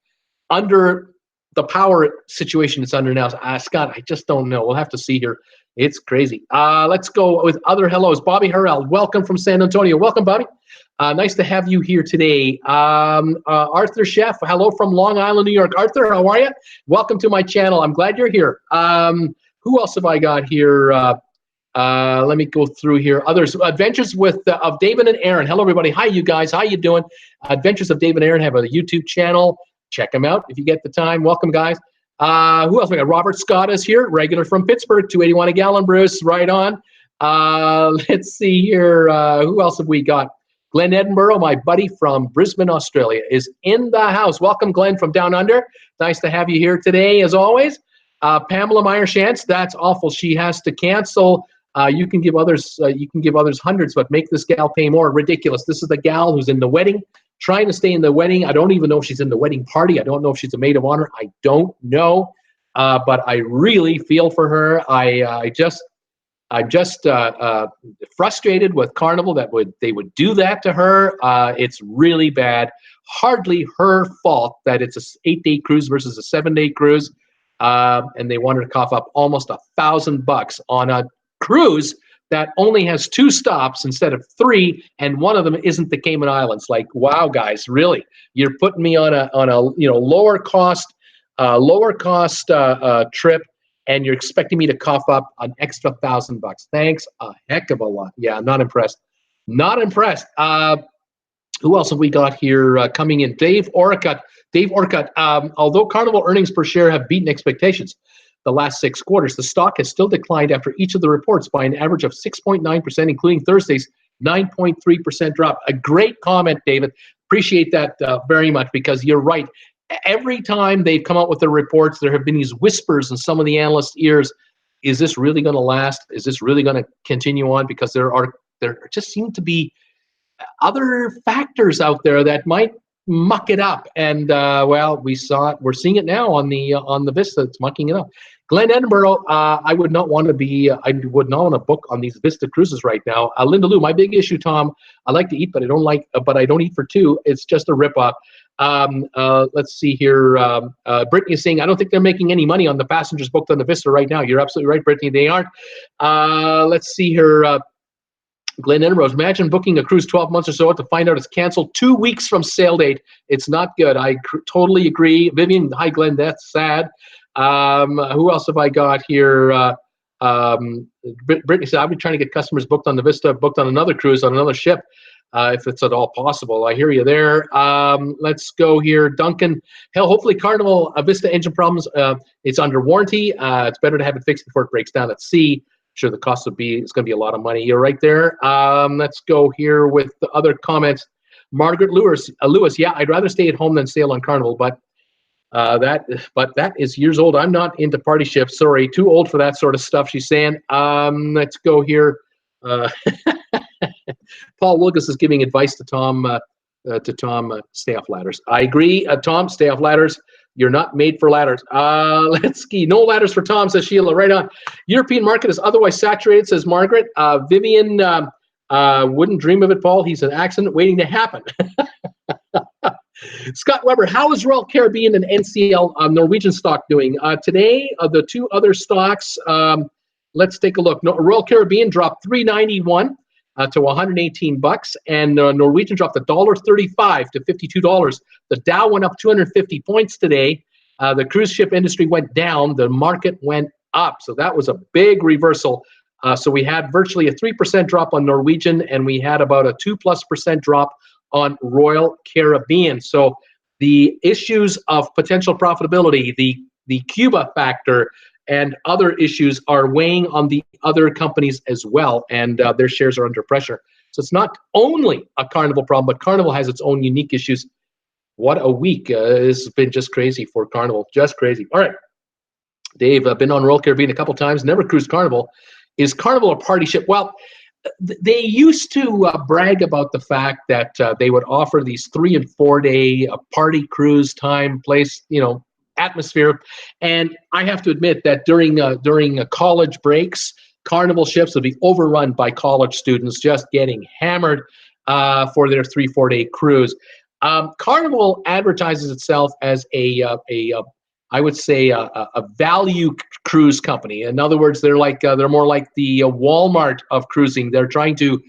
S1: under the power situation it's under now. Scott, I just don't know. We'll have to see here. It's crazy. Let's go with other hellos. Bobby Harrell, welcome from San Antonio. Welcome, Bobby. Nice to have you here today. Arthur Chef, hello from Long Island, New York. Arthur, how are you? Welcome to my channel. I'm glad you're here. Who else have I got here? Let me go through here. Others, Adventures of David and Aaron. Hello, everybody. Hi, you guys. How you doing? Adventures of David and Aaron have a YouTube channel. Check them out if you get the time. Welcome, guys. Who else we got? Robert Scott is here, regular from Pittsburgh, 281 a gallon, Bruce. Right on. Let's see here. Who else have we got? Glenn Edinburgh, my buddy from Brisbane, Australia, is in the house. Welcome, Glenn, from down under. Nice to have you here today, as always. Pamela Meyer-Shantz, that's awful. She has to cancel. You can give others hundreds, but make this gal pay more. Ridiculous. This is the gal who's in the wedding, trying to stay in the wedding. I don't even know if she's in the wedding party. I don't know if she's a maid of honor. I don't know, but I really feel for her. I'm just frustrated with Carnival that they would do that to her. It's really bad. Hardly her fault that it's a 8-day cruise versus a 7-day cruise, and they wanted to cough up almost $1,000 on a cruise that only has 2 stops instead of 3, and one of them isn't the Cayman Islands. Like, wow, guys, really? You're putting me on a lower cost trip, and you're expecting me to cough up an extra $1,000. Thanks a heck of a lot. Yeah, I'm not impressed. Not impressed. Who else have we got here coming in? Dave Orcutt. Although Carnival earnings per share have beaten expectations the last 6 quarters, the stock has still declined after each of the reports by an average of 6.9%, including Thursday's 9.3% drop. A great comment, David. Appreciate that very much, because you're right. Every time they've come out with their reports, there have been these whispers in some of the analysts' ears. Is this really going to last? Is this really going to continue on? Because there just seem to be other factors out there that might muck it up. And well, we saw it. We're seeing it now on the Vista. It's mucking it up. Glenn Edinburgh, I would not want to book on these Vista cruises right now. Linda Lou, my big issue, Tom, I like to eat, but I don't eat for 2. It's just a ripoff. Let's see here. Brittany is saying, I don't think they're making any money on the passengers booked on the Vista right now. You're absolutely right, Brittany. They aren't. Let's see here. Glenn Edinburgh, imagine booking a cruise 12 months or so to find out it's canceled 2 weeks from sail date. It's not good. I totally agree. Vivian, hi, Glenn. That's sad. Who else have I got here? Brittany said, I've been trying to get customers booked on the Vista, booked on another cruise, on another ship, if it's at all possible. I hear you there. Let's go here. Duncan, hell, hopefully Carnival Vista engine problems, it's under warranty. It's better to have it fixed before it breaks down at sea. Sure, the cost it's going to be a lot of money. You're right there. Let's go here with the other comments. Margaret Lewis, yeah, I'd rather stay at home than sail on Carnival, but that is years old. I'm not into party ships. Sorry, too old for that sort of stuff, she's saying. Let's go here. Paul Wilgus is giving advice to Tom. Stay off ladders. I agree, Tom. Stay off ladders. You're not made for ladders. Let's ski. No ladders for Tom, says Sheila. Right on. European market is otherwise saturated, says Margaret. Vivian wouldn't dream of it, Paul. He's an accident waiting to happen. Scott Weber, how is Royal Caribbean and NCL Norwegian stock doing? Today, the two other stocks, let's take a look. Royal Caribbean dropped $3.91 to 118 bucks, and Norwegian dropped $1.35 to $52. The Dow went up 250 points today. The cruise ship industry went down. The market went up. So that was a big reversal. So we had virtually a 3% drop on Norwegian, and we had about a 2+% drop on Royal Caribbean. So the issues of potential profitability, the Cuba factor, and other issues are weighing on the other companies as well, and their shares are under pressure. So it's not only a Carnival problem, but Carnival has its own unique issues. What a week. It's been just crazy for Carnival, just crazy. All right, Dave, I've been on Royal Caribbean a couple times, never cruised Carnival. Is Carnival a party ship? Well, they used to brag about the fact that they would offer these 3 and 4 day party cruise time place, atmosphere. And I have to admit that during college breaks, Carnival ships would be overrun by college students just getting hammered for their 3-4 day cruise. Carnival advertises itself as I would say a value cruise company. In other words, they're more like the Walmart of cruising. They're trying to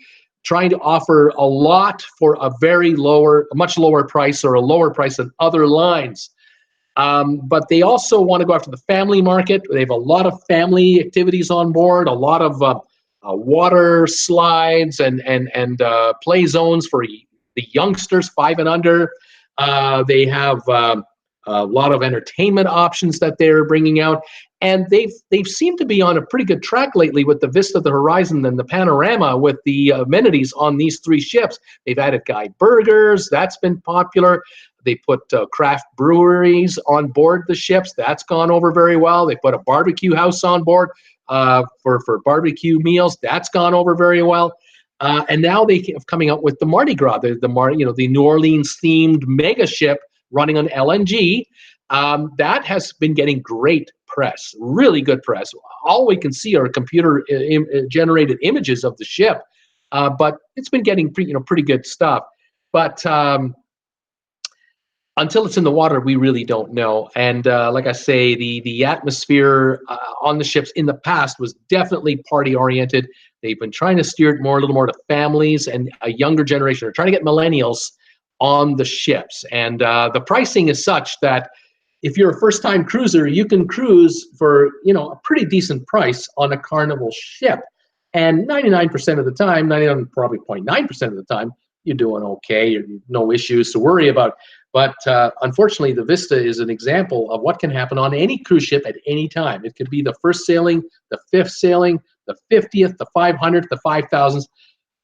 S1: offer a lot for a much lower price, or a lower price than other lines. But they also want to go after the family market. They have a lot of family activities on board, a lot of water slides and play zones for the youngsters 5 and under. They have a lot of entertainment options that they're bringing out, and they've seemed to be on a pretty good track lately with the Vista, the Horizon, and the Panorama with the amenities on these 3 ships. They've added Guy Burgers, that's been popular. They put craft breweries on board the ships, that's gone over very well. They put a barbecue house on board for barbecue meals, that's gone over very well. And now they have coming out with the Mardi Gras, the New Orleans themed mega ship running on LNG. That has been getting great press, really good press. All we can see are computer generated images of the ship, but it's been getting pretty good stuff. But until it's in the water, we really don't know. And like I say, the atmosphere on the ships in the past was definitely party oriented. They've been trying to steer it a little more to families and a younger generation. They're trying to get millennials on the ships, and the pricing is such that if you're a first-time cruiser, you can cruise for a pretty decent price on a Carnival ship, and 99% of the time, 99 probably 0.9% of the time, you're doing okay. You're no issues to worry about. But unfortunately, the Vista is an example of what can happen on any cruise ship at any time. It could be the first sailing, the 5th sailing, the 50th, the 500th, the 5,000th.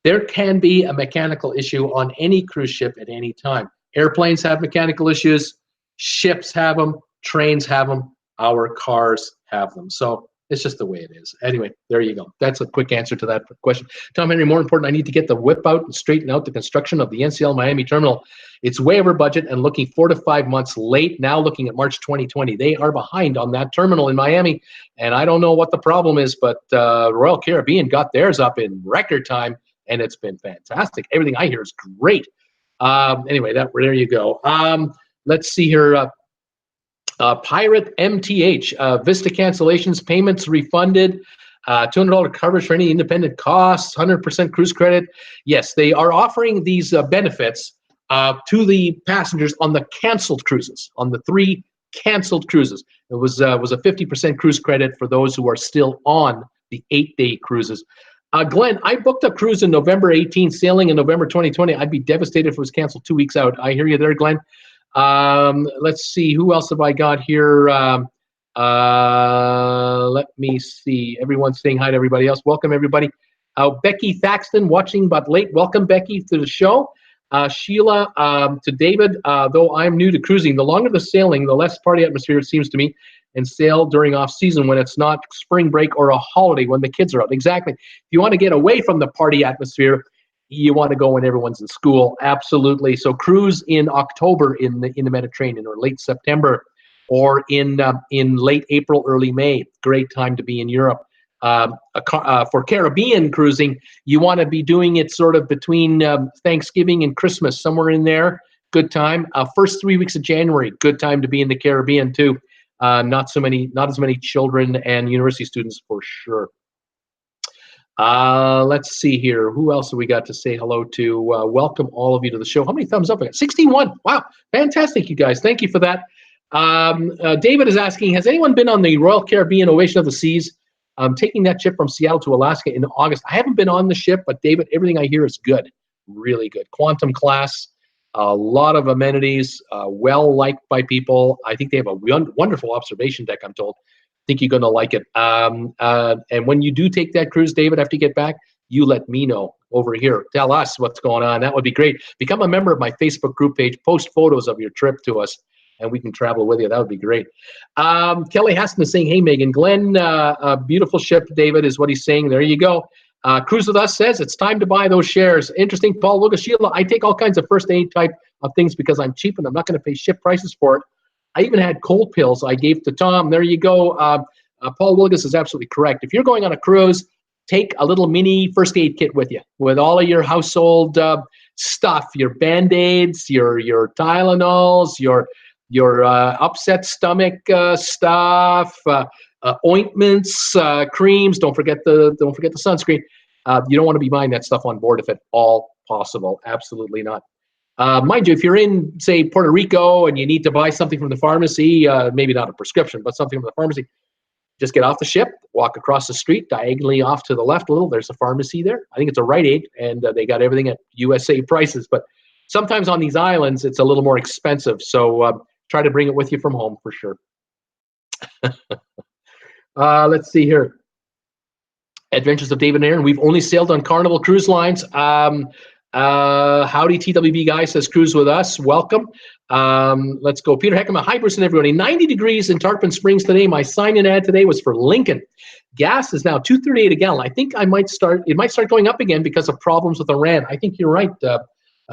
S1: There can be a mechanical issue on any cruise ship at any time. Airplanes have mechanical issues, ships have them, trains have them, our cars have them. So it's just the way it is. Anyway, there you go. That's a quick answer to that question. Tom Henry, more important, I need to get the whip out and straighten out the construction of the NCL Miami terminal. It's way over budget and looking 4 to 5 months late, now looking at March 2020. They are behind on that terminal in Miami, and I don't know what the problem is, but Royal Caribbean got theirs up in record time, and it's been fantastic. Everything I hear is great. Anyway, there you go. Let's see here. Pirate MTH, Vista cancellations, payments refunded, $200 coverage for any independent costs, 100% cruise credit. Yes, they are offering these benefits to the passengers on the canceled cruises, on the 3 canceled cruises. It was a 50% cruise credit for those who are still on the 8-day cruises. Glenn, I booked a cruise in November 18, sailing in November 2020. I'd be devastated if it was canceled 2 weeks out. I hear you there, Glenn. Let's see, who else have I got here? Let me see. Everyone's saying hi to everybody else. Welcome, everybody. Becky Thaxton, watching but late. Welcome, Becky, to the show. Sheila, to David, though I'm new to cruising, the longer the sailing, the less party atmosphere it seems to me, and sail during off-season when it's not spring break or a holiday when the kids are out. Exactly. If you want to get away from the party atmosphere, you want to go when everyone's in school. Absolutely. So cruise in October in the Mediterranean, or late September, or in late April, early May. Great time to be in Europe. For Caribbean cruising, you want to be doing it sort of between Thanksgiving and Christmas, somewhere in there. Good time. First 3 weeks of January, good time to be in the Caribbean too. Not as many children and university students for sure. Let's see here. Who else have we got to say hello to? Welcome all of you to the show. How many thumbs up? 61. Wow, fantastic, you guys. Thank you for that. David is asking, has anyone been on the Royal Caribbean Ovation of the Seas? Taking that ship from Seattle to Alaska in August. I haven't been on the ship, but David, everything I hear is good, really good. Quantum class, a lot of amenities, well liked by people. I think they have a wonderful observation deck, I'm told. I think you're going to like it. And when you do take that cruise, David, after you get back, you let me know over here. Tell us what's going on. That would be great. Become a member of my Facebook group page. Post photos of your trip to us, and we can travel with you. That would be great. Kelly Haston is saying, hey, Megan, Glenn, a beautiful ship, David, is what he's saying. There you go. Cruise with Us says it's time to buy those shares. Interesting. Paul Lucas, Sheila, I take all kinds of first aid type of things because I'm cheap and I'm not going to pay ship prices for it. I even had cold pills I gave to Tom. There you go. Paul Wilgus is absolutely correct. If you're going on a cruise, take a little mini first aid kit with you with all of your household stuff, your Band-Aids, your Tylenols, your upset stomach stuff, ointments, creams. Don't forget the sunscreen. You don't want to be buying that stuff on board if at all possible. Absolutely not. Mind you, if you're in, say, Puerto Rico and you need to buy something from the pharmacy, maybe not a prescription, but something from the pharmacy, just get off the ship, walk across the street, diagonally off to the left a little. There's a pharmacy there. I think it's a Rite Aid, and they got everything at USA prices. But sometimes on these islands, it's a little more expensive. So try to bring it with you from home for sure. Let's see here. Adventures of David and Aaron. We've only sailed on Carnival Cruise Lines. Howdy, TWB guy says cruise with us. Welcome. Let's go. Peter Heckman. Hi, Bruce and everybody. 90 degrees in Tarpon Springs today. My sign-in ad today was for Lincoln. Gas is now $2.38 a gallon. I think it might start going up again because of problems with Iran. I think you're right,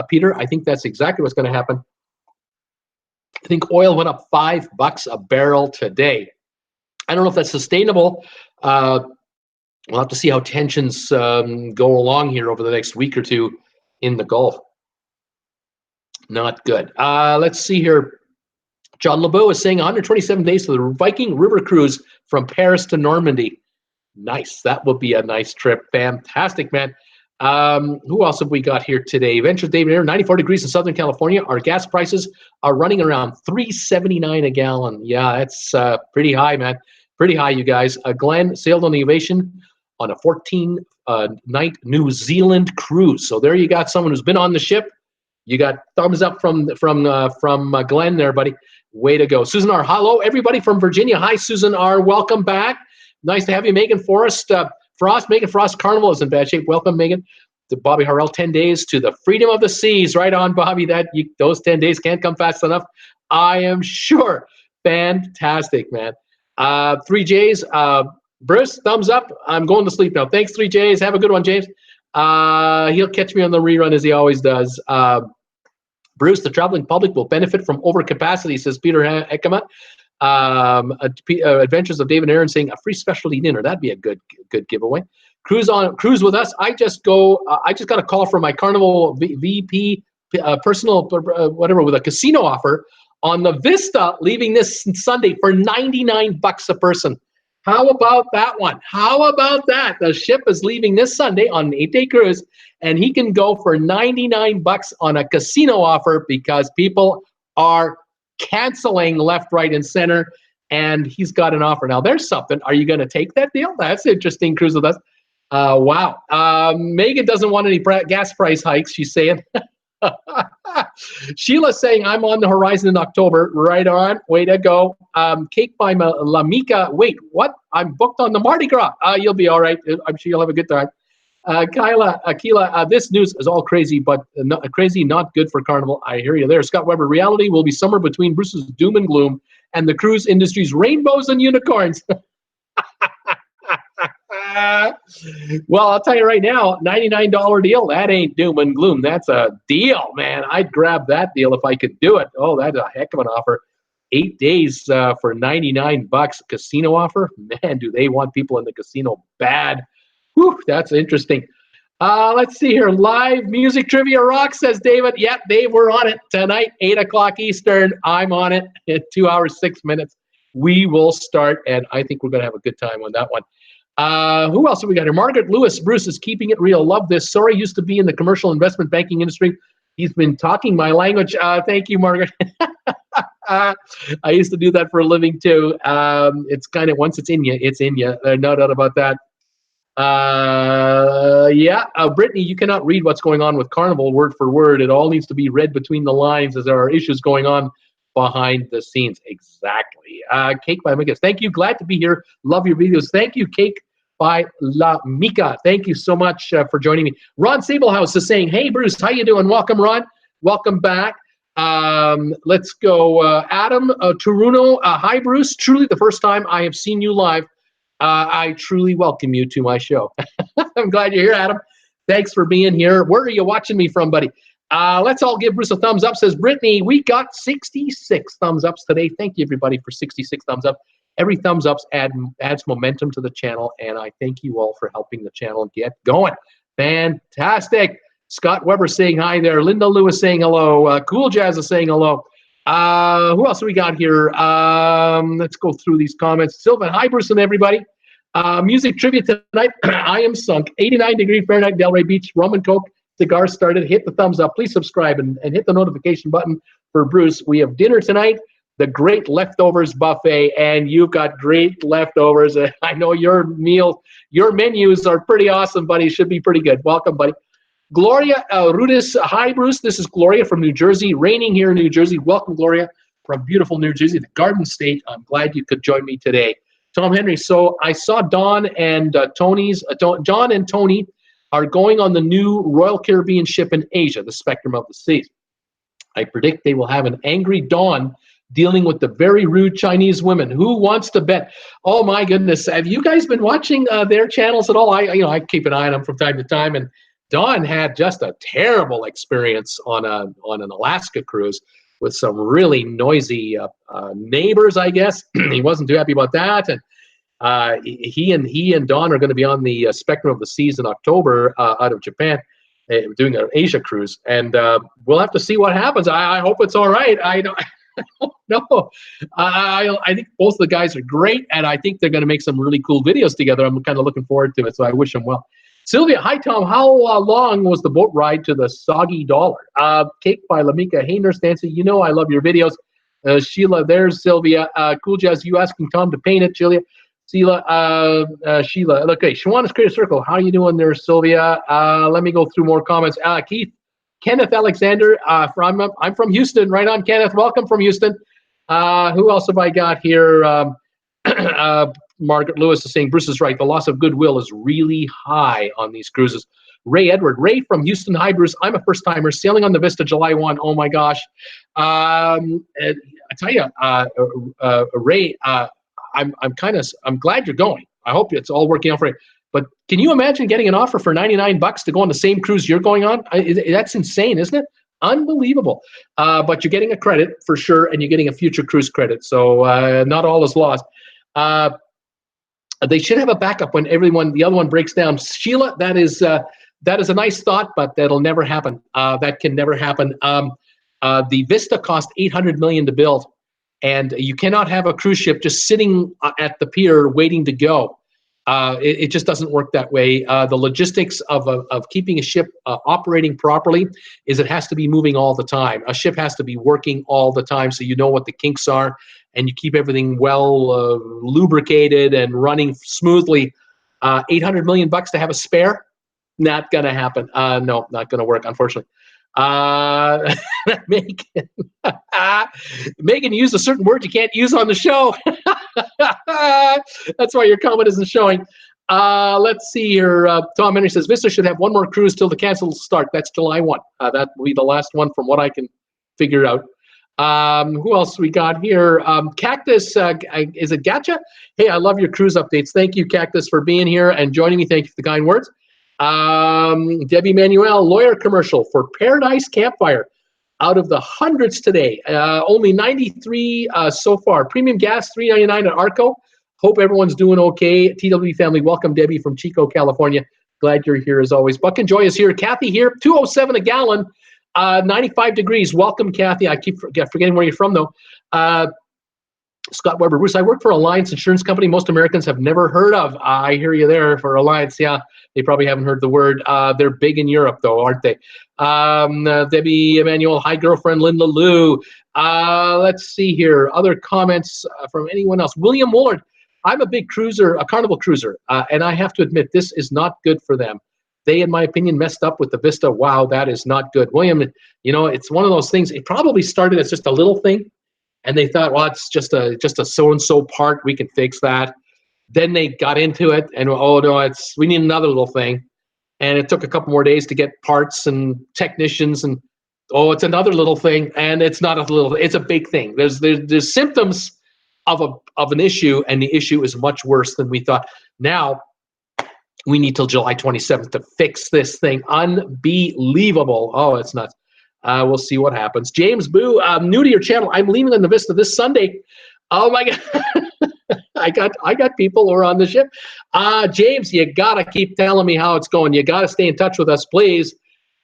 S1: Peter. I think that's exactly what's going to happen. I think oil went up $5 a barrel today. I don't know if that's sustainable. We'll have to see how tensions go along here over the next week or two in the Gulf. Not good. Let's see here. John LeBeau is saying 127 days for the Viking River Cruise from Paris to Normandy. Nice. That will be a nice trip. Fantastic, man. Who else have we got here today? Venture David Air, 94 degrees in Southern California. Our gas prices are running around $3.79 a gallon. Yeah, that's pretty high, man. Pretty high, you guys. Glenn sailed on the Ovation on a 14-night New Zealand cruise. So there you got someone who's been on the ship. You got thumbs up from Glenn there, buddy. Way to go. Susan R. Hello, everybody from Virginia. Hi, Susan R. Welcome back. Nice to have you. Megan Frost, Megan Frost, Carnival is in bad shape. Welcome, Megan. To Bobby Harrell, 10 days to the freedom of the seas. Right on, Bobby. Those 10 days can't come fast enough, I am sure. Fantastic, man. 3Js. Bruce, thumbs up. I'm going to sleep now. Thanks, 3Js. Have a good one, James. He'll catch me on the rerun as he always does. Bruce, the traveling public will benefit from overcapacity, says Peter Heckema. Adventures of David Aaron saying a free specialty dinner. That'd be a good giveaway. Cruise with us. I just got a call from my Carnival VP personal whatever with a casino offer on the Vista leaving this Sunday for $99 a person. How about that one? How about that? The ship is leaving this Sunday on an 8-day cruise, and he can go for $99 on a casino offer because people are canceling left, right, and center, and he's got an offer. Now, there's something. Are you going to take that deal? That's interesting. Cruise with us. Wow. Megan doesn't want any gas price hikes, she's saying. Sheila's saying, I'm on the horizon in October. Right on. Way to go. Cake by Lamika. Wait, what? I'm booked on the Mardi Gras. You'll be all right. I'm sure you'll have a good time. Akila, this news is all crazy, but not good for Carnival. I hear you there. Scott Weber, reality will be somewhere between Bruce's doom and gloom and the cruise industry's rainbows and unicorns. Well, I'll tell you right now, $99 deal, that ain't doom and gloom. That's a deal, man. I'd grab that deal if I could do it. Oh, that's a heck of an offer. 8 days for $99 casino offer. Man, do they want people in the casino bad. Whew, that's interesting. Let's see here. Live music trivia rock, says David. Yep, Dave, we're on it tonight, 8 o'clock Eastern. I'm on it in 2 hours, 6 minutes. We will start, and I think we're going to have a good time on that one. Who else have we got here? Margaret Lewis. Bruce is keeping it real. Love this. Sorry, used to be in the commercial investment banking industry. He's been talking my language. Thank you, Margaret. I used to do that for a living, too. It's kind of, once it's in you, it's in you. No doubt about that. Brittany, you cannot read what's going on with Carnival word for word. It all needs to be read between the lines as there are issues going on behind the scenes. Exactly. Cake by Mika. Thank you. Glad to be here. Love your videos. Thank you, Cake by La Mika. Thank you so much for joining me. Ron Sablehouse is saying, hey, Bruce, how you doing? Welcome, Ron. Welcome back. Let's go. Adam Turuno. Hi, Bruce. Truly the first time I have seen you live. I truly welcome you to my show. I'm glad you're here, Adam. Thanks for being here. Where are you watching me from, buddy? Let's all give Bruce a thumbs up, says Brittany. We got 66 thumbs ups today. Thank you, everybody, for 66 thumbs up. Every thumbs up adds momentum to the channel, and I thank you all for helping the channel get going. Fantastic. Scott Weber saying hi there. Linda Lewis saying hello. Cool Jazz is saying hello. Who else do we got here? Let's go through these comments. Sylvan, hi, Bruce and everybody. Music trivia tonight. I am sunk. 89-degree Fahrenheit, Delray Beach, rum and coke. Cigar started. Hit the thumbs up. Please subscribe and hit the notification button for Bruce. We have dinner tonight, the Great Leftovers Buffet, and you've got great leftovers. I know your menus are pretty awesome, buddy. Should be pretty good. Welcome, buddy. Gloria Rudis. Hi, Bruce. This is Gloria from New Jersey. Raining here in New Jersey. Welcome, Gloria, from beautiful New Jersey, the Garden State. I'm glad you could join me today. Tom Henry. So I saw Don and John and Tony are going on the new Royal Caribbean ship in Asia, the Spectrum of the Seas. I predict they will have an angry Don dealing with the very rude Chinese women. Who wants to bet? Oh my goodness! Have you guys been watching their channels at all? I keep an eye on them from time to time, and Don had just a terrible experience on an Alaska cruise with some really noisy neighbors, I guess. He wasn't too happy about that, and he and Don are going to be on the Spectrum of the Seas in October out of Japan, doing an Asia cruise, and we'll have to see what happens. I hope it's all right. I don't know. I think both the guys are great, and I think they're going to make some really cool videos together. I'm kind of looking forward to it, so I wish them well. Sylvia, hi, Tom. How long was the boat ride to the Soggy Dollar? Cake by Lamika. Hey, Nurse Nancy, you know I love your videos. Sheila, there's Sylvia. Cool Jazz, you asking Tom to paint it, Sheila. Sheila, okay, Shawana's Creative Circle. How are you doing there, Sylvia? Let me go through more comments. Keith, Kenneth Alexander, I'm from Houston. Right on, Kenneth. Welcome from Houston. Who else have I got here? Margaret Lewis is saying, Bruce is right. The loss of goodwill is really high on these cruises. Ray Edward. Ray from Houston. Hi, Bruce. I'm a first-timer sailing on the Vista July 1. Oh, my gosh. I tell you, Ray, I'm glad you're going. I hope it's all working out for you. But can you imagine getting an offer for $99 to go on the same cruise you're going on? That's insane, isn't it? Unbelievable. But you're getting a credit for sure, and you're getting a future cruise credit. So not all is lost. They should have a backup when the other one breaks down. Sheila, that is a nice thought, but that'll never happen. That can never happen. The Vista cost $800 million to build, and you cannot have a cruise ship just sitting at the pier waiting to go. It just doesn't work that way. The logistics of keeping a ship operating properly is it has to be moving all the time. A ship has to be working all the time, so you know what the kinks are, and you keep everything well lubricated and running smoothly. $800 million to have a spare? Not gonna happen. No, not gonna work, unfortunately. Megan used a certain word you can't use on the show. That's why your comment isn't showing. Let's see here. Tom Henry says Vista should have one more cruise till the cancels start. That's July 1. That will be the last one from what I can figure out. Who else we got here? Cactus, is it Gacha? Hey, I love your cruise updates. Thank you, Cactus, for being here and joining me. Thank you for the kind words. Debbie Manuel, lawyer commercial for Paradise Campfire. Out of the hundreds today, only 93 so far. Premium gas, $3.99 at Arco. Hope everyone's doing okay. TWB family, welcome Debbie from Chico, California. Glad you're here as always. Buck and Joy is here. Kathy here, 207 a gallon, 95 degrees. Welcome, Kathy. I keep forgetting where you're from, though. Scott Weber, Bruce, I work for Alliance Insurance Company most Americans have never heard of. I hear you there for Alliance. Yeah, they probably haven't heard the word. They're big in Europe, though, aren't they? Debbie Emanuel, hi, girlfriend, Linda Lou. Let's see here. Other comments from anyone else. William Woolard, I'm a big cruiser, a Carnival cruiser, and I have to admit, this is not good for them. They, in my opinion, messed up with the Vista. Wow, that is not good. William, you know, it's one of those things. It probably started as just a little thing. And they thought, well, it's just a so-and-so part. We can fix that. Then they got into it, and oh no, we need another little thing. And it took a couple more days to get parts and technicians, and oh, it's another little thing, and it's not a little. It's a big thing. There's symptoms of an issue, and the issue is much worse than we thought. Now we need till July 27th to fix this thing. Unbelievable. Oh, it's nuts. We'll see what happens. James Boo, new to your channel. I'm leaving on the Vista this Sunday. Oh my God, I got people who are on the ship. James, you gotta keep telling me how it's going. You gotta stay in touch with us, please.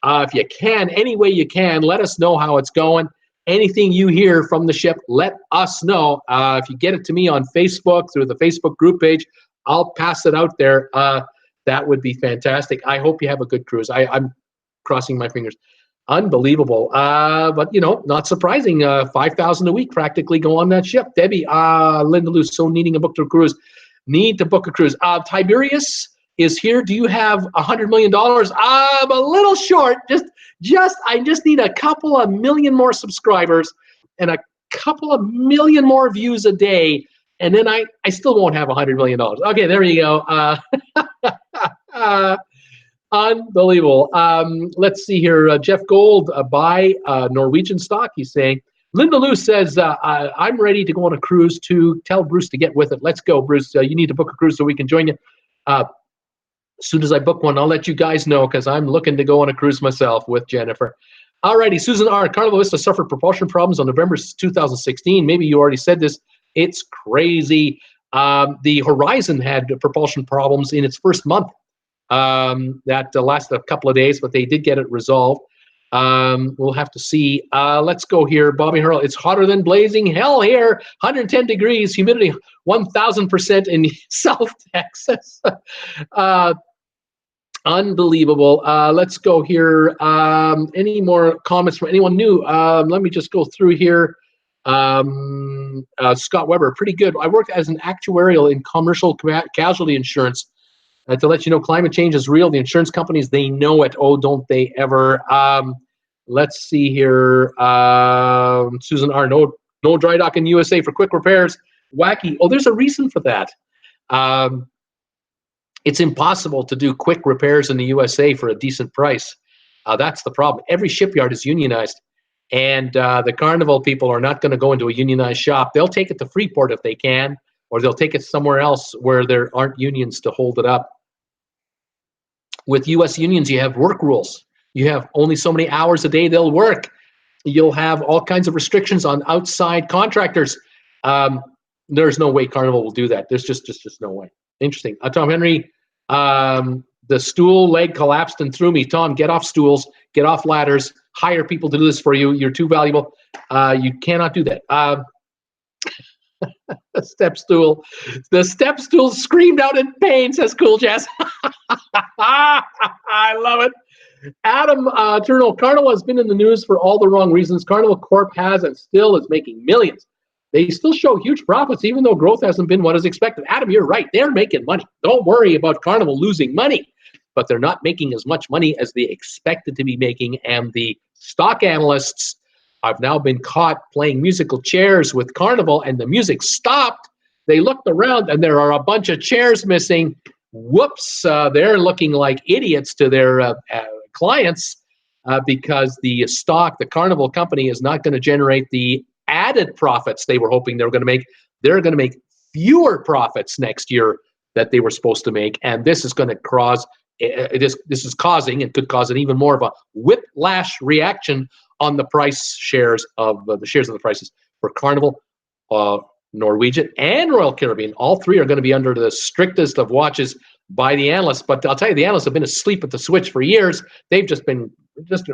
S1: If you can, any way you can, let us know how it's going. Anything you hear from the ship, let us know. If you get it to me on Facebook through the Facebook group page, I'll pass it out there. That would be fantastic. I hope you have a good cruise. I'm crossing my fingers. Unbelievable. But, you know, not surprising. 5,000 a week practically go on that ship. Debbie, Linda Lou, so needing a book to cruise. Need to book a cruise. Tiberius is here. Do you have $100 million? I'm a little short. I just need a couple of million more subscribers and a couple of million more views a day. And then I still won't have $100 million. Okay, there you go. Unbelievable. Let's see here. Jeff Gold, buy Norwegian stock, he's saying. Linda Lou says, I'm ready to go on a cruise to tell Bruce to get with it. Let's go, Bruce. You need to book a cruise so we can join you. As soon as I book one, I'll let you guys know because I'm looking to go on a cruise myself with Jennifer. Alrighty, Susan R. Carnival Vista suffered propulsion problems on November 2016. Maybe you already said this. It's crazy. The Horizon had propulsion problems in its first month. That lasted a couple of days, but they did get it resolved. We'll have to see. Let's go here. Bobby Hurl, it's hotter than blazing hell here. 110 degrees, humidity 1,000% in South Texas. Unbelievable. Let's go here. Any more comments from anyone new? Let me just go through here. Scott Weber, pretty good. I worked as an actuarial in commercial casualty insurance. To let you know, climate change is real. The insurance companies, they know it. Oh, don't they ever. Let's see here. Susan R. No dry dock in USA for quick repairs. Wacky. Oh, there's a reason for that. It's impossible to do quick repairs in the USA for a decent price. That's the problem. Every shipyard is unionized. And the Carnival people are not going to go into a unionized shop. They'll take it to Freeport if they can, or they'll take it somewhere else where there aren't unions to hold it up. With U.S. unions, you have work rules. You have only so many hours a day they'll work. You'll have all kinds of restrictions on outside contractors. There's no way Carnival will do that. There's just no way. Interesting. Tom Henry, the stool leg collapsed and threw me. Tom, get off stools, get off ladders, hire people to do this for you. You're too valuable. You cannot do that. The step stool screamed out in pain, says Cool Jazz. I love it. Adam Turno, Carnival has been in the news for all the wrong reasons. Carnival Corp has and still is making millions. They still show huge profits, even though growth hasn't been what is expected. Adam, you're right. They're making money. Don't worry about Carnival losing money. But they're not making as much money as they expected to be making. And the stock analysts have now been caught playing musical chairs with Carnival, and the music stopped. They looked around, and there are a bunch of chairs missing. Whoops, they're looking like idiots to their clients because the Carnival company is not going to generate the added profits they were hoping they were going to make. They're going to make fewer profits next year that they were supposed to make, and this is going to cause this is causing and could cause an even more of a whiplash reaction on the price shares of the shares of the prices for Carnival, Norwegian, and Royal Caribbean. All three are going to be under the strictest of watches. by the analysts. But I'll tell you, the analysts have been asleep at the switch for years. They've just been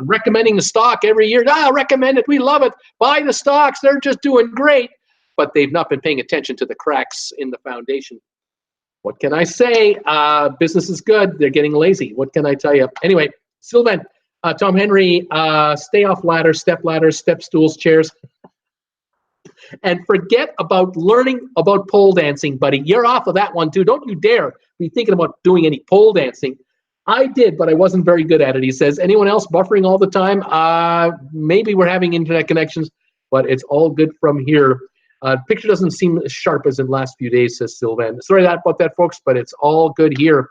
S1: recommending the stock every year. Recommend it. We love it. Buy the stocks. They're just doing great. But they've not been paying attention to the cracks in the foundation. What can I say? Business is good. They're getting lazy. What can I tell you? Anyway, Sylvan, Tom Henry, stay off ladders, step stools, chairs. And forget about learning about pole dancing, buddy. You're off of that one, too. Don't you dare be thinking about doing any pole dancing. I did, but I wasn't very good at it, he says. Anyone else buffering all the time? Maybe we're having internet connections, but it's all good from here. Picture doesn't seem as sharp as in the last few days, says Sylvan. Sorry about that, folks, but it's all good here.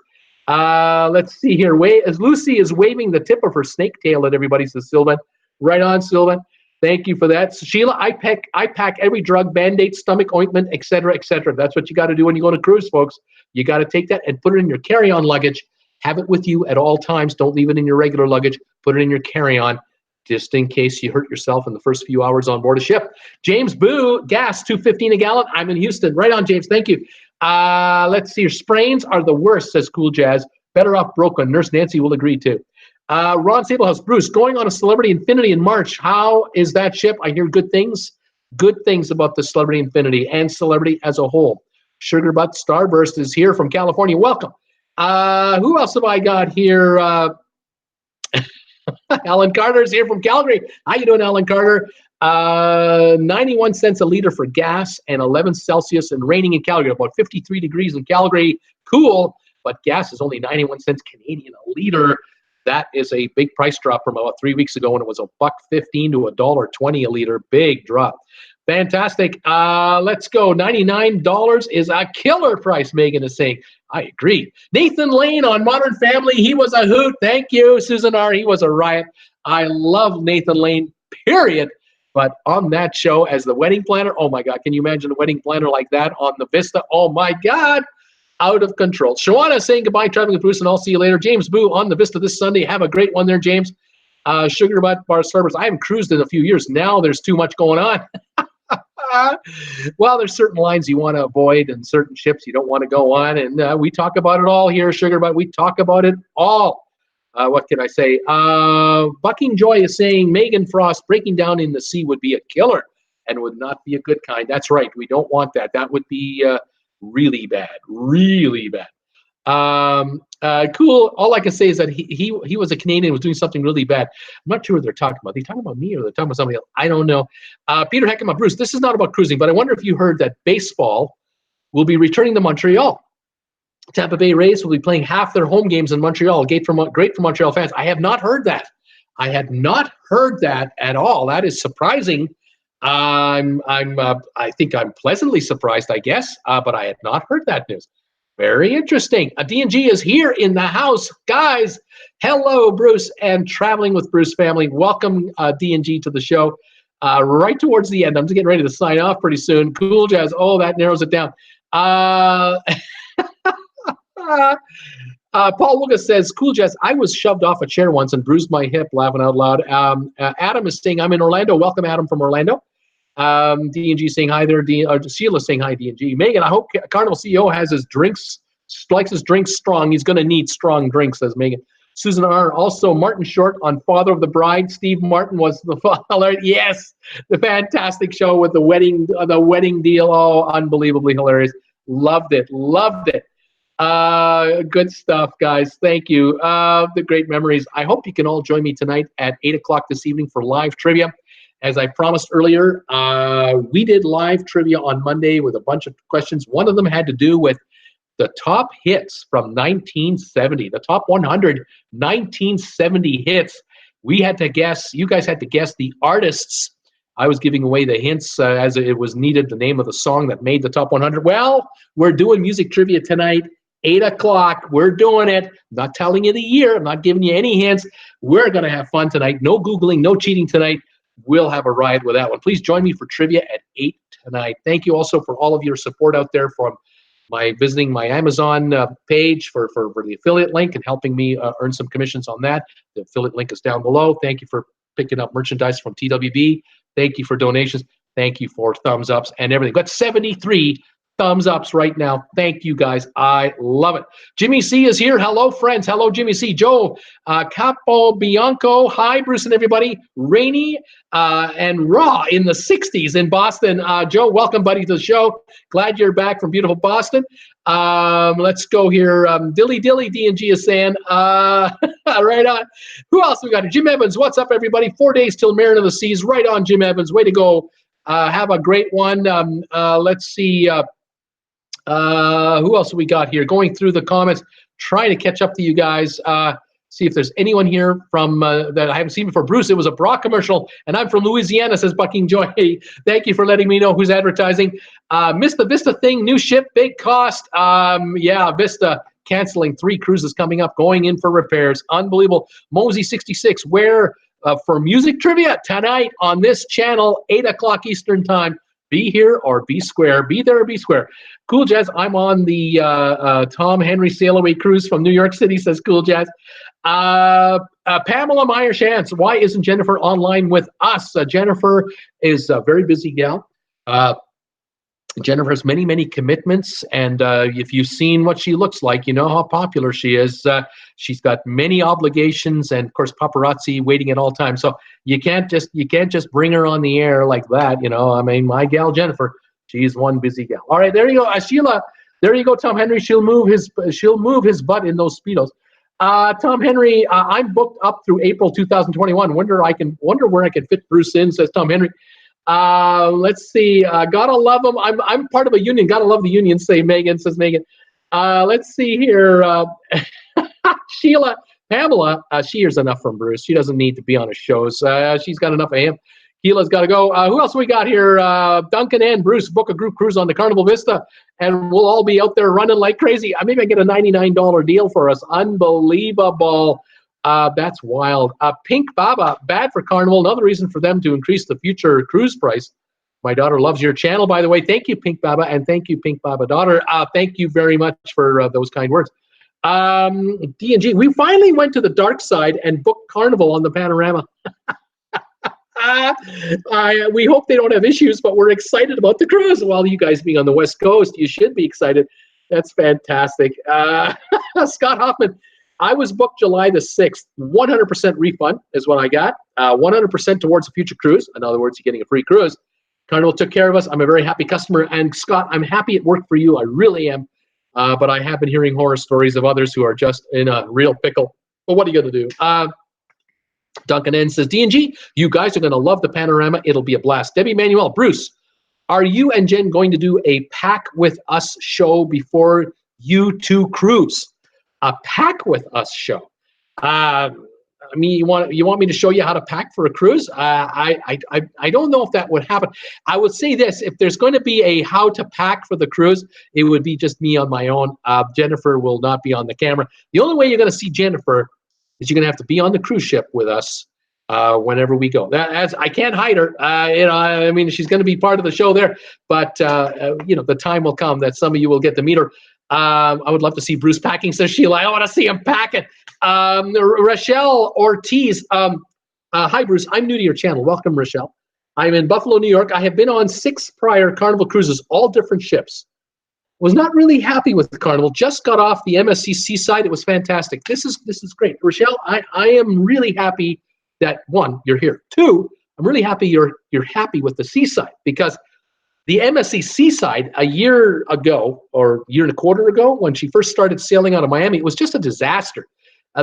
S1: Let's see here. As Lucy is waving the tip of her snake tail at everybody, says Sylvan. Right on, Sylvan. Thank you for that. So Sheila, I pack every drug, Band-Aid, stomach ointment, etc., etc. That's what you got to do when you go on a cruise, folks. You got to take that and put it in your carry-on luggage. Have it with you at all times. Don't leave it in your regular luggage. Put it in your carry-on, just in case you hurt yourself in the first few hours on board a ship. James Boo, gas, $2.15 a gallon. I'm in Houston. Right on, James. Thank you. Let's see. Your sprains are the worst, says Cool Jazz. Better off broken. Nurse Nancy will agree, too. Ron Sablehouse, Bruce, going on a Celebrity Infinity in March. How is that ship? I hear good things. Good things about the Celebrity Infinity and Celebrity as a whole. Sugar Butt Starburst is here from California. Welcome. Who else have I got here? Alan Carter is here from Calgary. How you doing, Alan Carter? 91 cents a liter for gas and 11 Celsius and raining in Calgary. About 53 degrees in Calgary. Cool, but gas is only 91 cents Canadian a liter. That is a big price drop from about 3 weeks ago when it was $1.15 to $1.20 a liter. Big drop. Fantastic. Let's go. $99 is a killer price, Megan is saying. I agree. Nathan Lane on Modern Family. He was a hoot. Thank you, Susan R. He was a riot. I love Nathan Lane, period. But on that show as the wedding planner, oh, my God, can you imagine a wedding planner like that on the Vista? Oh, my God. Out of control. Shawana saying goodbye, traveling with Bruce, and I'll see you later. James Boo on the Vista this Sunday. Have a great one there, James. Sugar Butt Bar Starburst. I haven't cruised in a few years. Now there's too much going on. Well, there's certain lines you want to avoid and certain ships you don't want to go on. And we talk about it all here, Sugar Butt. We talk about it all. What can I say? Bucking Joy is saying Megan Frost breaking down in the sea would be a killer and would not be a good kind. That's right. We don't want that. That would be really bad. Really bad. Cool. All I can say is that he was a Canadian, was doing something really bad. I'm not sure what they're talking about. Are they talking about me or they're talking about somebody else? I don't know. Peter Heckema, Bruce, this is not about cruising, but I wonder if you heard that baseball will be returning to Montreal. Tampa Bay Rays will be playing half their home games in Montreal. Great for Montreal fans. I have not heard that. I had not heard that at all. That is surprising. I think I'm pleasantly surprised, I guess, but I had not heard that news. Very interesting. D&G is here in the house. Guys, hello, Bruce and Traveling with Bruce family. Welcome, D&G, to the show. Right towards the end. I'm just getting ready to sign off pretty soon. Cool Jazz. Oh, that narrows it down. Paul Lucas says, Cool Jazz, I was shoved off a chair once and bruised my hip, laughing out loud. Adam is saying, I'm in Orlando. Welcome, Adam, from Orlando. D&G saying hi there. Sheila saying hi, D&G. Megan, I hope Carnival CEO has his drinks, likes his drinks strong. He's going to need strong drinks, says Megan. Susan R. Also, Martin Short on Father of the Bride. Steve Martin was the father. Yes, the fantastic show with the wedding deal. Oh, unbelievably hilarious. Loved it. Good stuff, guys. Thank you. The great memories. I hope you can all join me tonight at 8 o'clock this evening for live trivia. As I promised earlier, we did live trivia on Monday with a bunch of questions. One of them had to do with the top hits from 1970, the top 100 1970 hits. We had to guess, you guys had to guess the artists. I was giving away the hints as it was needed, the name of the song that made the top 100. Well, we're doing music trivia tonight, 8 o'clock. We're doing it. I'm not telling you the year. I'm not giving you any hints. We're going to have fun tonight. No Googling, no cheating tonight. We'll have a ride with that one. Please join me for trivia at 8 tonight. Thank you also for all of your support out there from visiting my Amazon page for the affiliate link and helping me earn some commissions on that. The affiliate link is down below. Thank you for picking up merchandise from TWB. Thank you for donations. Thank you for thumbs ups and everything. Got 73 thumbs ups right now. Thank you guys. I love it. Jimmy C is here. Hello, friends. Hello, Jimmy C. Joe Capo Bianco. Hi, Bruce and everybody. Rainy and Raw in the 60s in Boston. Joe, welcome, buddy, to the show. Glad you're back from beautiful Boston. Let's go here. Dilly D&G is saying, right on. Who else we got here? Jim Evans. What's up, everybody? 4 days till Marin of the Seas. Right on, Jim Evans. Way to go. Have a great one. Let's see. Who else we got here? Going through the comments, trying to catch up to you guys. See if there's anyone here from that I haven't seen before. Bruce, it was a bra commercial, and I'm from Louisiana, says Bucking Joy. Thank you for letting me know who's advertising. Missed the Vista thing, new ship, big cost. Yeah, Vista canceling 3 cruises coming up, going in for repairs. Unbelievable. Mosey 66, where for music trivia tonight on this channel, 8 o'clock Eastern time. Be here or be square. Be there or be square. Cool Jazz, I'm on the Tom Henry Sail Away cruise from New York City, says Cool Jazz. Pamela Meyer-Shantz, why isn't Jennifer online with us? Jennifer is a very busy gal. Jennifer has many, many commitments, and if you've seen what she looks like, you know how popular she is. She's got many obligations, and of course, paparazzi waiting at all times. So you can't just bring her on the air like that, you know. I mean, my gal Jennifer, she's one busy gal. All right, there you go, Sheila. There you go, Tom Henry. She'll move his butt in those Speedos. Tom Henry, I'm booked up through April 2021. Wonder where I can fit Bruce in, says Tom Henry. Let's see. Gotta love them. I'm part of a union. Gotta love the union, says Megan. Let's see here. Sheila, Pamela, she hears enough from Bruce. She doesn't need to be on his shows. She's got enough of him. Keela's got to go. Who else we got here? Duncan and Bruce book a group cruise on the Carnival Vista, and we'll all be out there running like crazy. Maybe I get a $99 deal for us. Unbelievable. That's wild. Pink Baba, bad for Carnival. Another reason for them to increase the future cruise price. My daughter loves your channel, by the way. Thank you, Pink Baba, and thank you, Pink Baba daughter. Thank you very much for those kind words. D&G, we finally went to the dark side and booked Carnival on the Panorama. We hope they don't have issues, but we're excited about the cruise. Well, you guys being on the West Coast, you should be excited. That's fantastic. Scott Hoffman, I was booked July the 6th. 100% refund is what I got. 100% towards a future cruise. In other words, you're getting a free cruise. Carnival took care of us. I'm a very happy customer. And Scott, I'm happy it worked for you. I really am. But I have been hearing horror stories of others who are just in a real pickle. But what are you going to do? Duncan N says, D&G, you guys are going to love the Panorama. It'll be a blast. Debbie Manuel, Bruce, are you and Jen going to do a Pack With Us show before you two cruise? A Pack With Us show. I mean, you want me to show you how to pack for a cruise? I don't know if that would happen. I would say this: if there's going to be a how to pack for the cruise, it would be just me on my own. Jennifer will not be on the camera. The only way you're going to see Jennifer is you're going to have to be on the cruise ship with us whenever we go. I can't hide her. I mean, she's going to be part of the show there, but the time will come that some of you will get to meet her. I would love to see Bruce packing, says Sheila. I want to see him packing. Rochelle Ortiz. Hi, Bruce. I'm new to your channel. Welcome, Rochelle. I'm in Buffalo, New York. I have been on 6 prior Carnival cruises, all different ships. Was not really happy with the Carnival. Just got off the MSC Seaside. It was fantastic. This is great. Rochelle, I am really happy that, 1, you're here. 2, I'm really happy you're happy with the Seaside, because the MSC Seaside a year ago, or year and a quarter ago, when she first started sailing out of Miami, it was just a disaster.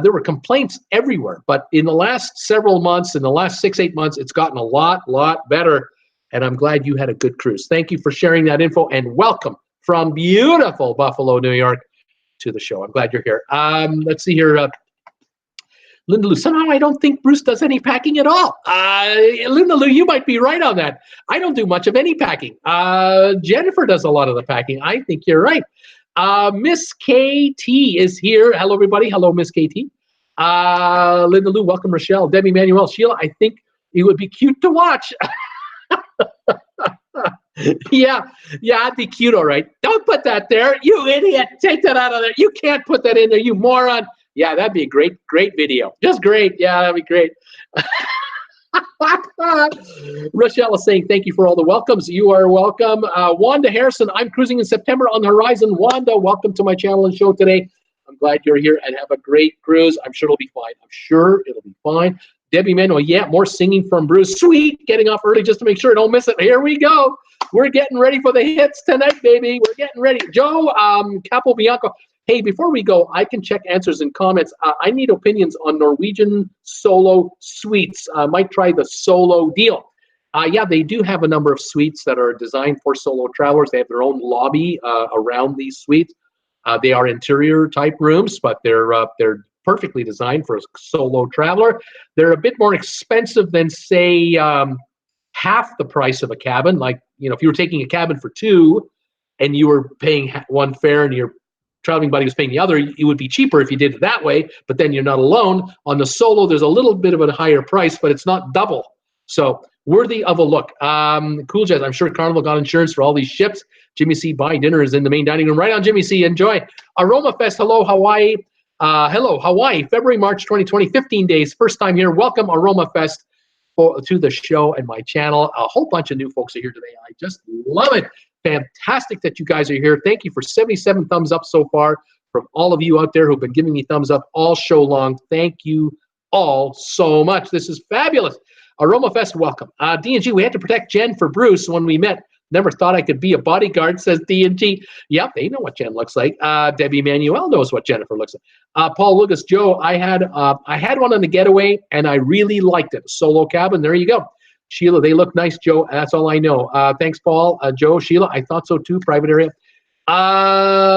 S1: There were complaints everywhere. But in the last several months, in the last 6-8 months, it's gotten a lot better. And I'm glad you had a good cruise. Thank you for sharing that info, and welcome from beautiful Buffalo, New York, to the show. I'm glad you're here. Let's see here. Linda Lou, somehow I don't think Bruce does any packing at all. Linda Lou, you might be right on that. I don't do much of any packing. Jennifer does a lot of the packing. I think you're right. Miss KT is here. Hello, everybody. Hello, Miss KT. Linda Lou, welcome, Rochelle. Debbie Manuel, Sheila, I think it would be cute to watch. Yeah, I'd be cute, all right. Don't put that there, you idiot. Take that out of there. You can't put that in there, you moron. Yeah, that'd be a great video. Just great. Yeah, that'd be great. Rochelle is saying, thank you for all the welcomes. You are welcome. Wanda Harrison, I'm cruising in September on the horizon. Wanda, welcome to my channel and show today. I'm glad you're here and have a great cruise. I'm sure it'll be fine. I'm sure it'll be fine. Debbie Manuel, yeah, more singing from Bruce. Sweet, getting off early just to make sure I don't miss it. Here we go. We're getting ready for the hits tonight, baby. We're getting ready. Joe Capobianco. Hey, before we go, I can check answers and comments. I need opinions on Norwegian solo suites. Might try the solo deal. Yeah, they do have a number of suites that are designed for solo travelers. They have their own lobby around these suites. They are interior type rooms, but they're perfectly designed for a solo traveler. They're a bit more expensive than, say, half the price of a cabin. Like, you know, if you were taking a cabin for two and you were paying one fare and your traveling buddy was paying the other, it would be cheaper if you did it that way, but then you're not alone. On the solo, there's a little bit of a higher price, but it's not double. So worthy of a look. Cool Jazz, I'm sure Carnival got insurance for all these ships. Jimmy C, buy dinner is in the main dining room. Right on, Jimmy C, enjoy. Aroma Fest, hello, Hawaii. Hello, Hawaii, February, March 2020, 15 days. First time here. Welcome, Aroma Fest, to the show and my channel. A whole bunch of new folks are here today. I just love it. Fantastic that you guys are here. Thank you for 77 thumbs up so far from all of you out there who've been giving me thumbs up all show long. Thank you all so much. This is fabulous. Aroma Fest, welcome. D&G, we had to protect Jen for Bruce when we met. Never thought I could be a bodyguard, says D&G. Yep, they know what Jen looks like. Debbie Manuel knows what Jennifer looks like. Paul Lucas, Joe, I had one on the getaway, and I really liked it. Solo cabin, there you go. Sheila, they look nice, Joe. That's all I know. Thanks, Paul. Joe, Sheila, I thought so too. Private area.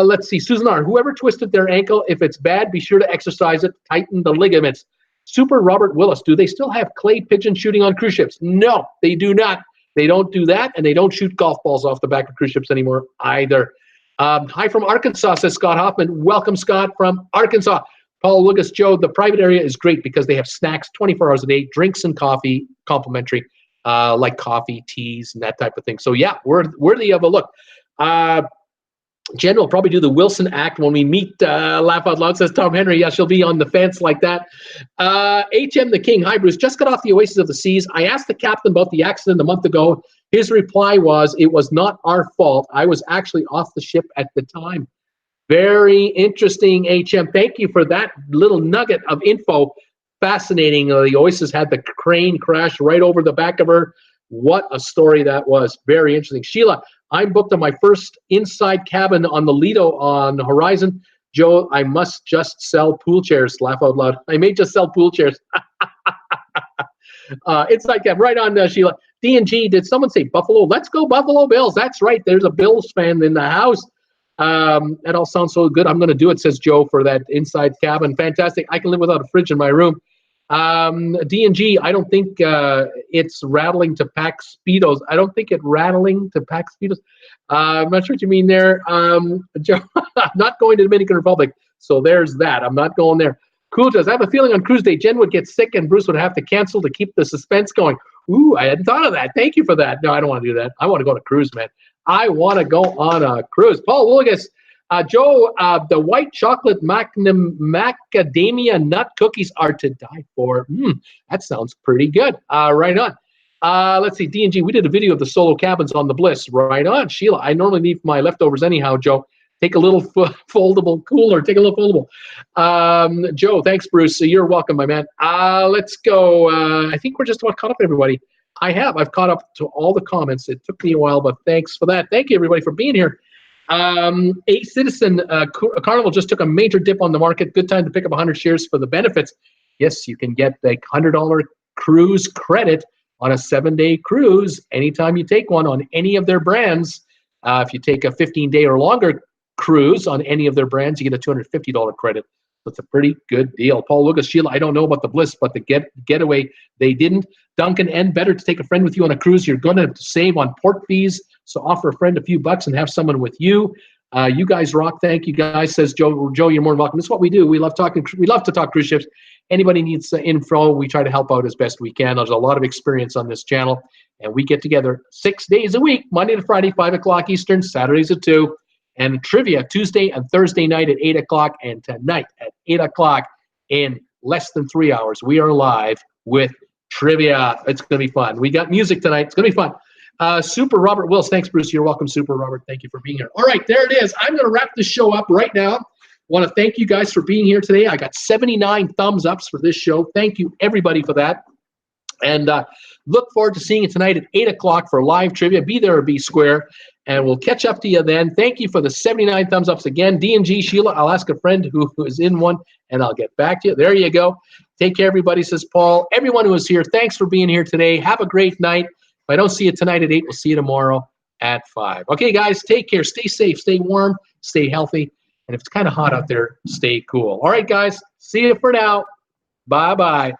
S1: Let's see. Susan R., whoever twisted their ankle, if it's bad, be sure to exercise it. Tighten the ligaments. Super Robert Willis, do they still have clay pigeon shooting on cruise ships? No, they do not. They don't do that, and they don't shoot golf balls off the back of cruise ships anymore either. Hi from Arkansas, says Scott Hoffman. Welcome, Scott, from Arkansas. Paul Lucas, Joe, the private area is great because they have snacks 24 hours a day, drinks and coffee, complimentary, like coffee, teas, and that type of thing. So, yeah, worthy of a look. Jen will probably do the Wilson act when we meet. Laugh out loud, says Tom Henry. Yeah, she'll be on the fence like that. HM the King. Hi, Bruce. Just got off the Oasis of the Seas. I asked the captain about the accident a month ago. His reply was, it was not our fault. I was actually off the ship at the time. Very interesting, HM. Thank you for that little nugget of info. Fascinating. The Oasis had the crane crash right over the back of her. What a story that was. Very interesting. Sheila, I'm booked on my first inside cabin on the Lido on the horizon. Joe, I must just sell pool chairs. Laugh out loud. I may just sell pool chairs. Inside cabin. Right on, Sheila. D&G, did someone say Buffalo? Let's go Buffalo Bills. That's right. There's a Bills fan in the house. That all sounds so good. I'm going to do it, says Joe, for that inside cabin. Fantastic. I can live without a fridge in my room. D&G, I don't think it's rattling to pack Speedos. I don't think it's rattling to pack Speedos. I'm not sure what you mean there. Joe, I'm not going to Dominican Republic, so there's that. I'm not going there. Cool, Jazz. I have a feeling on cruise day, Jen would get sick and Bruce would have to cancel to keep the suspense going. Ooh, I hadn't thought of that. Thank you for that. No, I don't want to do that. I want to go on a cruise, man. I want to go on a cruise. Paul Willigas, Joe, the white chocolate macadamia nut cookies are to die for. That sounds pretty good. Right on. Let's see, D&G, we did a video of the solo cabins on the Bliss. Right on. Sheila, I normally leave my leftovers anyhow, Joe. Take a little foldable cooler. Take a little foldable. Joe, thanks, Bruce. You're welcome, my man. Let's go. I think we're just about caught up, everybody. I've caught up to all the comments. It took me a while, but thanks for that. Thank you, everybody, for being here. A Citizen, Carnival just took a major dip on the market. Good time to pick up 100 shares for the benefits. Yes, you can get the $100 cruise credit on a 7-day cruise anytime you take one on any of their brands. If you take a 15-day or longer cruise on any of their brands, you get a $250 credit. So it's a pretty good deal. Paul Lucas, Sheila, I don't know about the Bliss, but the getaway, they didn't. Duncan N, better to take a friend with you on a cruise. You're going to save on port fees. So offer a friend a few bucks and have someone with you. You guys rock. Thank you, guys, says Joe. Joe, you're more than welcome. This is what we do. We love to talk cruise ships. Anybody needs info, we try to help out as best we can. There's a lot of experience on this channel, and we get together 6 days a week, Monday to Friday, 5 o'clock Eastern, Saturdays at 2, and trivia Tuesday and Thursday night at 8 o'clock, and tonight at 8 o'clock in less than 3 hours, we are live with trivia. It's going to be fun. We got music tonight. It's going to be fun. Super Robert Wills. Thanks, Bruce. You're welcome, Super Robert. Thank you for being here. All right, there it is. I'm going to wrap this show up right now. Want to thank you guys for being here today. I got 79 thumbs ups for this show. Thank you, everybody, for that. And look forward to seeing you tonight at 8 o'clock for live trivia. Be there or be square. And we'll catch up to you then. Thank you for the 79 thumbs ups again. D&G, Sheila, I'll ask a friend who is in one, and I'll get back to you. There you go. Take care, everybody, says Paul. Everyone who is here, thanks for being here today. Have a great night. If I don't see you tonight at 8, we'll see you tomorrow at 5. Okay, guys, take care. Stay safe. Stay warm. Stay healthy. And if it's kind of hot out there, stay cool. All right, guys, see you for now. Bye-bye.